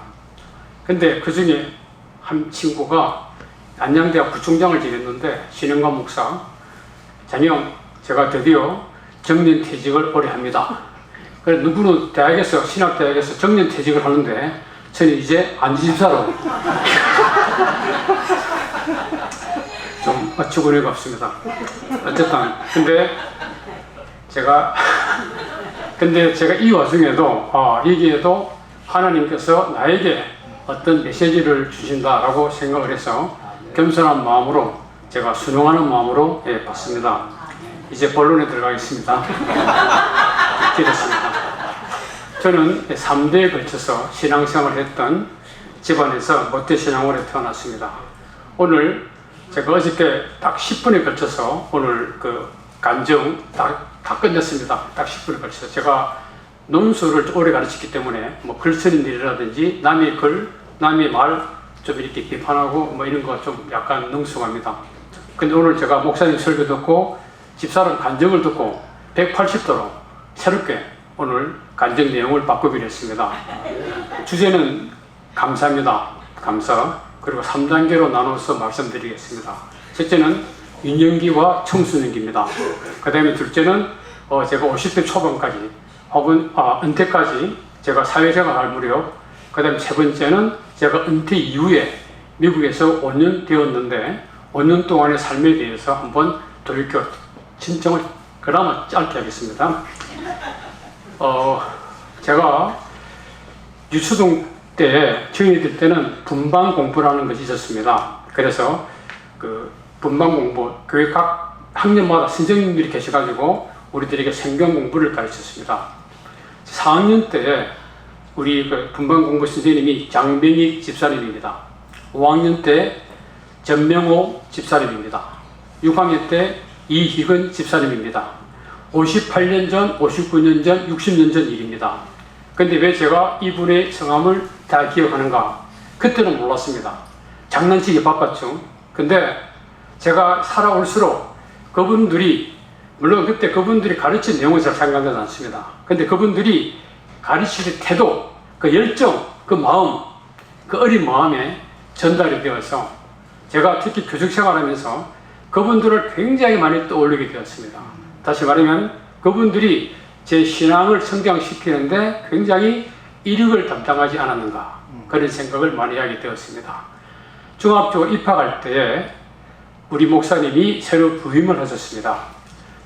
Speaker 7: 근데 그 중에 한 친구가 안양대학 부총장을 지냈는데 신영관 목사, 자녀 제가 드디어 정년퇴직을 올해 합니다. 그래서 누구는 대학에서 신학대학에서 정년퇴직을 하는데 저는 이제 안지집사로 좀 어처구니가 없습니다. 어쨌든 근데 제가 이 와중에도 여기에도 하나님께서 나에게 어떤 메시지를 주신다라고 생각을 해서 겸손한 마음으로 제가 순종하는 마음으로 봤습니다. 이제 본론에 들어가겠습니다. 길었습니다. 저는 3대에 걸쳐서 신앙생활을 했던 집안에서 모태신앙으로 태어났습니다. 오늘 제가 어저께 딱 10분에 걸쳐서 오늘 그 간증 다 끝냈습니다. 딱 10분에 걸쳐서 제가 논술을 오래 가르쳤기 때문에 뭐 글 쓰는 일이라든지 남의 글, 남의 말 좀 이렇게 비판하고 뭐 이런 거 좀 약간 능숙합니다. 근데 오늘 제가 목사님 설교 듣고 집사람 간증을 듣고 180도로 새롭게 오늘 간증 내용을 바꾸기로 했습니다. 주제는 감사입니다. 감사. 그리고 3단계로 나눠서 말씀드리겠습니다. 첫째는 유년기와 청소년기입니다. 그 다음에 둘째는 제가 50대 초반까지 혹은 은퇴까지 제가 사회생활 할 무렵, 그 다음에 세 번째는 제가 은퇴 이후에 미국에서 5년 되었는데 5년 동안의 삶에 대해서 한번 돌이켜 친정을 그나마 짧게 하겠습니다. 제가 유초등 때 저희들 때는 분반 공부라는 것이 있었습니다. 그래서 그 분반 공부, 교회 각 학년마다 선생님들이 계셔가지고 우리들에게 성경 공부를 가르쳤습니다. 4학년 때 우리 그 분반 공부 선생님이 장병익 집사님입니다. 5학년 때 전명호 집사님입니다. 6학년 때 이희근 집사님입니다. 58년 전, 59년 전, 60년 전 일입니다. 근데 왜 제가 이분의 성함을 다 기억하는가? 그때는 몰랐습니다. 장난치기 바빴죠. 근데 제가 살아올수록 그분들이, 물론 그때 그분들이 가르친 내용은 잘 생각나지 않습니다. 근데 그분들이 가르치는 태도, 그 열정, 그 마음, 그 어린 마음에 전달이 되어서 제가 특히 교직 생활하면서 그분들을 굉장히 많이 떠올리게 되었습니다. 다시 말하면 그분들이 제 신앙을 성장시키는데 굉장히 이력을 담당하지 않았는가, 그런 생각을 많이 하게 되었습니다. 중학교 입학할 때에 우리 목사님이 새로 부임을 하셨습니다.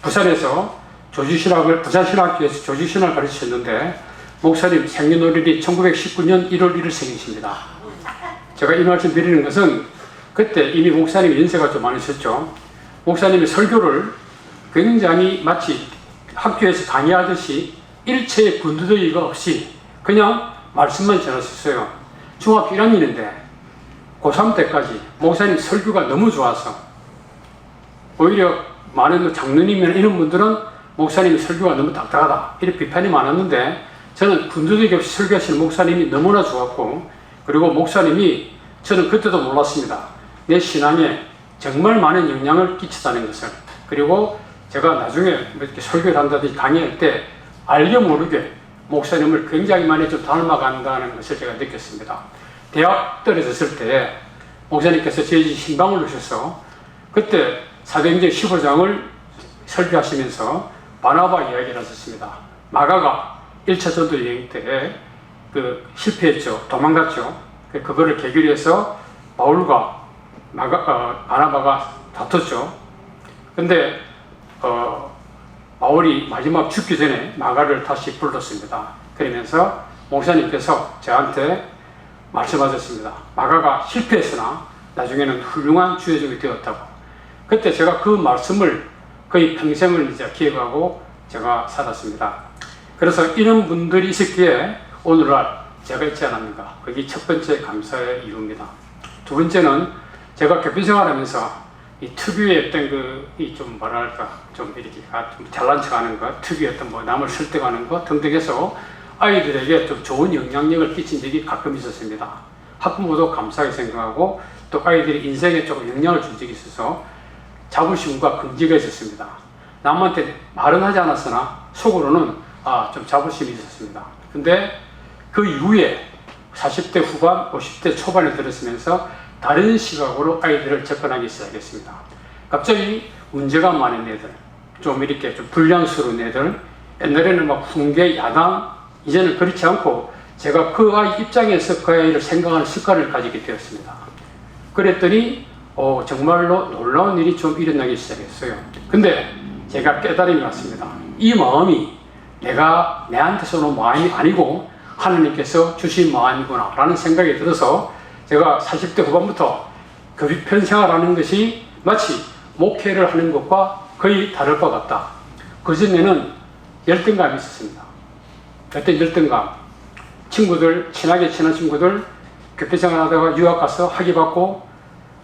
Speaker 7: 부산에서 부산신학교에서 조지신학을 가르치셨는데 목사님 생년월일이 1919년 1월 1일 생이십니다. 제가 이 말씀 드리는 것은 그때 이미 목사님 연세가 좀 많으셨죠. 목사님이 설교를 굉장히 마치 학교에서 강의하듯이 일체의 군더더기가 없이 그냥 말씀만 전하셨어요. 중학교 1학년인데 고3 때까지 목사님 설교가 너무 좋아서 오히려 많은 장로님이나 이런 분들은 목사님의 설교가 너무 딱딱하다 이런 비판이 많았는데 저는 군더더기 없이 설교하시는 목사님이 너무나 좋았고, 그리고 목사님이 저는 그때도 몰랐습니다. 내 신앙에 정말 많은 영향을 끼치다는 것을. 그리고 제가 나중에 이렇게 설교를 한다든지 강의할 때 알게 모르게 목사님을 굉장히 많이 좀 닮아간다는 것을 제가 느꼈습니다. 대학 떨어졌을 때 목사님께서 저희 집 신방을 오셔서 그때 사도행전 15장을 설교하시면서 바나바 이야기를 하셨습니다. 마가가 1차 전도 여행 때 실패했죠. 도망갔죠. 그거를 계기로 해서 바울과 바나바가 다퉜죠. 근데 바울이 마지막 죽기 전에 마가를 다시 불렀습니다. 그러면서 목사님께서 저한테 말씀하셨습니다. 마가가 실패했으나 나중에는 훌륭한 주여종이 되었다고. 그때 제가 그 말씀을 거의 평생을 이제 기억하고 제가 살았습니다. 그래서 이런 분들이 있었기에 오늘날 제가 있지 않습니까? 그게 첫 번째 감사의 이유입니다. 두 번째는 제가 교회 생활하면서 이 특유의 어떤 좀 뭐랄까, 좀 이렇게 좀 잘난 척 하는 것, 특유의 어떤 뭐 남을 설득하는 것 등등 해서 아이들에게 좀 좋은 영향력을 끼친 적이 가끔 있었습니다. 학부모도 감사하게 생각하고 또 아이들이 인생에 조금 영향을 준 적이 있어서 자부심과 긍지가 있었습니다. 남한테 말은 하지 않았으나 속으로는 좀 자부심이 있었습니다. 근데 그 이후에 40대 후반, 50대 초반에 들었으면서 다른 시각으로 아이들을 접근하기 시작했습니다. 갑자기 문제가 많은 애들, 좀 이렇게 좀 불량스러운 애들, 옛날에는 막 훈계, 야당, 이제는 그렇지 않고 제가 그 아이 입장에서 그 아이를 생각하는 습관을 가지게 되었습니다. 그랬더니 정말로 놀라운 일이 좀 일어나기 시작했어요. 근데 제가 깨달음이 왔습니다. 이 마음이 내가 내한테서 오는 마음이 아니고 하나님께서 주신 마음이구나 라는 생각이 들어서 제가 40대 후반부터 교육편 생활하는 것이 마치 목회를 하는 것과 거의 다를 것 같다. 그전에는 열등감이 있었습니다. 어떤 열등감, 친구들, 친하게 친한 친구들 교회 생활하다가 유학 가서 학위 받고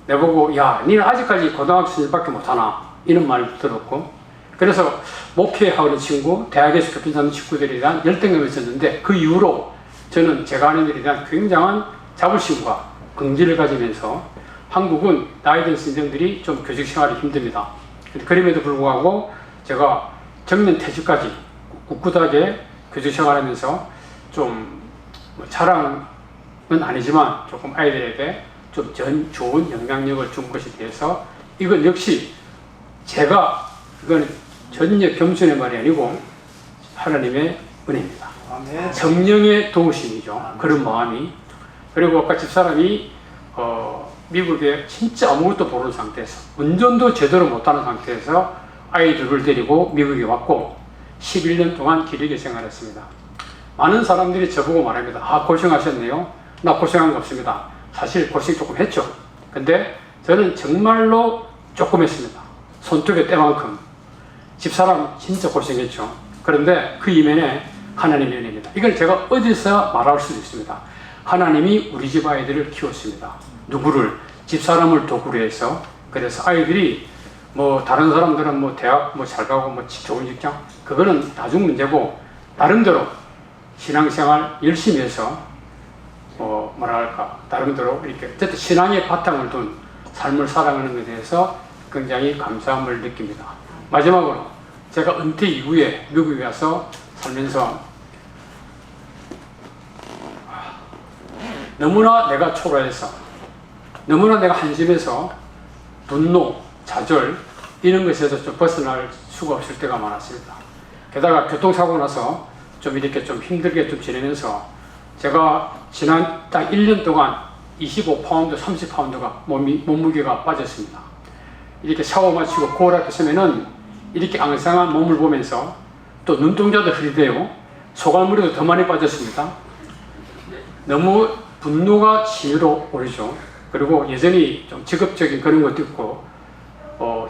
Speaker 7: 내보고 야, 니는 아직까지 고등학생밖에 못하나 이런 말을 들었고, 그래서 목회하는 친구, 대학에서 교회 다니는 친구들에 대한 열등감이 있었는데 그 이후로 저는 제가 하는 일에 대한 굉장한 자부심과 긍지를 가지면서 한국은 나이 든 선생들이 좀 교직 생활이 힘듭니다. 그럼에도 불구하고 제가 정년 퇴직까지 꿋꿋하게 교직 생활하면서 좀 자랑은 아니지만 조금 아이들에게 좀 좋은 영향력을 준 것에 대해서 이건 역시 제가 이건 전혀 겸손의 말이 아니고 하나님의 은혜입니다. 성령의 도우심이죠. 그런 마음이. 그리고 아까 집사람이 미국에 진짜 아무것도 모르는 상태에서 운전도 제대로 못하는 상태에서 아이들을 데리고 미국에 왔고 11년 동안 기르게 생활했습니다. 많은 사람들이 저보고 말합니다. 아, 고생하셨네요. 나 고생한 거 없습니다. 사실 고생 조금 했죠. 근데 저는 정말로 조금 했습니다. 손톱의 때만큼. 집사람 진짜 고생했죠. 그런데 그 이면에 하나님의 은혜입니다. 이걸 제가 어디서 말할 수도 있습니다. 하나님이 우리 집 아이들을 키웠습니다. 누구를? 집사람을 도구로 해서. 그래서 아이들이 뭐 다른 사람들은 뭐 대학 뭐 잘 가고 뭐 좋은 직장, 그거는 나중 문제고 나름대로 신앙생활 열심히 해서 뭐랄까 나름대로 이렇게 어쨌든 신앙의 바탕을 둔 삶을 살아가는 것에 대해서 굉장히 감사함을 느낍니다. 마지막으로 제가 은퇴 이후에 미국에 가서 살면서 너무나 내가 초라해서, 너무나 내가 한심해서 분노, 좌절 이런 것에서 좀 벗어날 수가 없을 때가 많았습니다. 게다가 교통사고 나서 좀 이렇게 좀 힘들게 좀 지내면서 제가 지난 딱 1년 동안 25파운드, 30파운드가 몸무게가 빠졌습니다. 이렇게 샤워 마치고 거울 앞에 서면은 이렇게 앙상한 몸을 보면서 또 눈동자도 흐리대요. 소갈머리도 더 많이 빠졌습니다. 너무 분노가 치밀어 오르죠. 그리고 여전히 좀 직업적인 그런 것도 있고,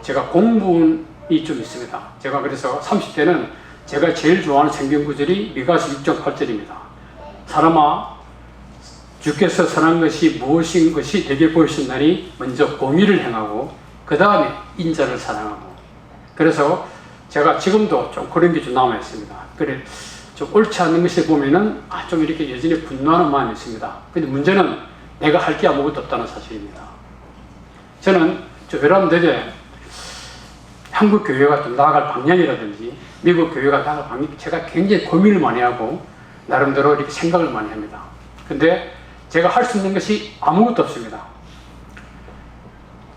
Speaker 7: 제가 공분이 좀 있습니다. 제가 그래서 30대는 제가 제일 좋아하는 성경 구절이 미가서 6.8절입니다. 사람아, 주께서 선한 것이 무엇인 것이 내게 보이셨나니 먼저 공의를 행하고 그 다음에 인자를 사랑하고. 그래서 제가 지금도 좀 그런 게 좀 남아 있습니다. 그래 좀 옳지 않는 것을 보면은 좀 이렇게 여전히 분노하는 마음이 있습니다. 근데 문제는 내가 할 게 아무것도 없다는 사실입니다. 저는 저 여러분들에게 한국 교회가 좀 나아갈 방향이라든지 미국 교회가 나아갈 방향, 제가 굉장히 고민을 많이 하고 나름대로 이렇게 생각을 많이 합니다. 근데 제가 할 수 있는 것이 아무것도 없습니다.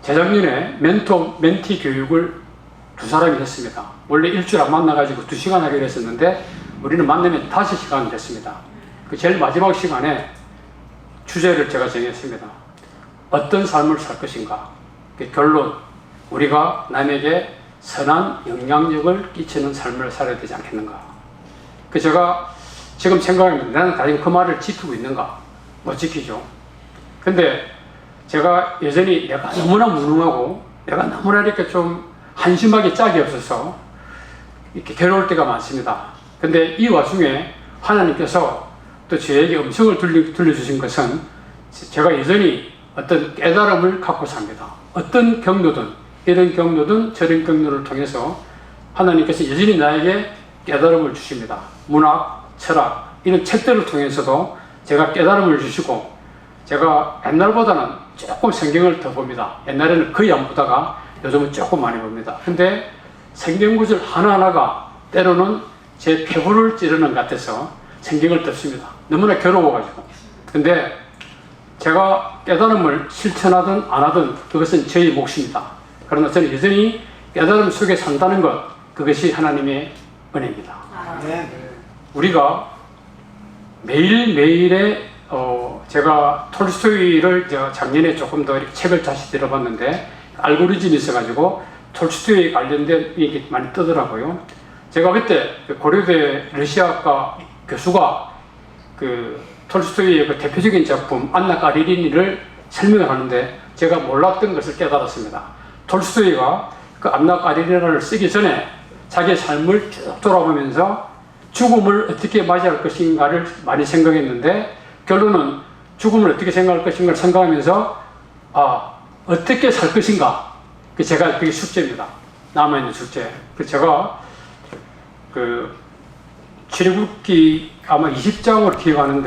Speaker 7: 재작년에 멘티 교육을 2사람이 했습니다. 원래 일주일 안 만나가지고 2시간 하기로 했었는데 우리는 만나면 5시간 됐습니다. 그 제일 마지막 시간에 주제를 제가 정했습니다. 어떤 삶을 살 것인가? 그 결론, 우리가 남에게 선한 영향력을 끼치는 삶을 살아야 되지 않겠는가? 그 제가 지금 생각합니다. 나는 다시 그 말을 지키고 있는가? 못 지키죠. 근데 제가 여전히 내가 너무나 무능하고 내가 너무나 이렇게 좀 한심하게 짝이 없어서 이렇게 괴로울 때가 많습니다. 근데 이 와중에 하나님께서 또 저에게 음성을 들려주신 것은 제가 여전히 어떤 깨달음을 갖고 삽니다. 어떤 경로든, 이런 경로든 저런 경로를 통해서 하나님께서 여전히 나에게 깨달음을 주십니다. 문학, 철학, 이런 책들을 통해서도 제가 깨달음을 주시고, 제가 옛날보다는 조금 성경을 더 봅니다. 옛날에는 거의 안 보다가 요즘은 조금 많이 봅니다. 근데 성경 구절 하나하나가 때로는 제 폐부를 찌르는 것 같아서 성경을 덮습니다. 너무나 괴로워가지고. 근데 제가 깨달음을 실천하든 안 하든 그것은 저희 몫입니다. 그러나 저는 여전히 깨달음 속에 산다는 것, 그것이 하나님의 은혜입니다. 우리가 매일매일의 제가 톨스토이를 제가 작년에 조금 더 이렇게 책을 다시 들어봤는데 알고리즘이 있어가지고 톨스토이에 관련된 얘기 많이 뜨더라고요. 제가 그때 고려대 러시아과 교수가 그 톨스토이의 그 대표적인 작품 안나 까리니나를 설명을 하는데 제가 몰랐던 것을 깨달았습니다. 톨스토이가 그 안나 까리니나를 쓰기 전에 자기의 삶을 쭉 돌아보면서 죽음을 어떻게 맞이할 것인가를 많이 생각했는데 결론은 죽음을 어떻게 생각할 것인가를 생각하면서 어떻게 살 것인가, 제가 그게 숙제입니다. 남아있는 숙제. 제가 그 출애굽기 아마 20장으로 기억하는데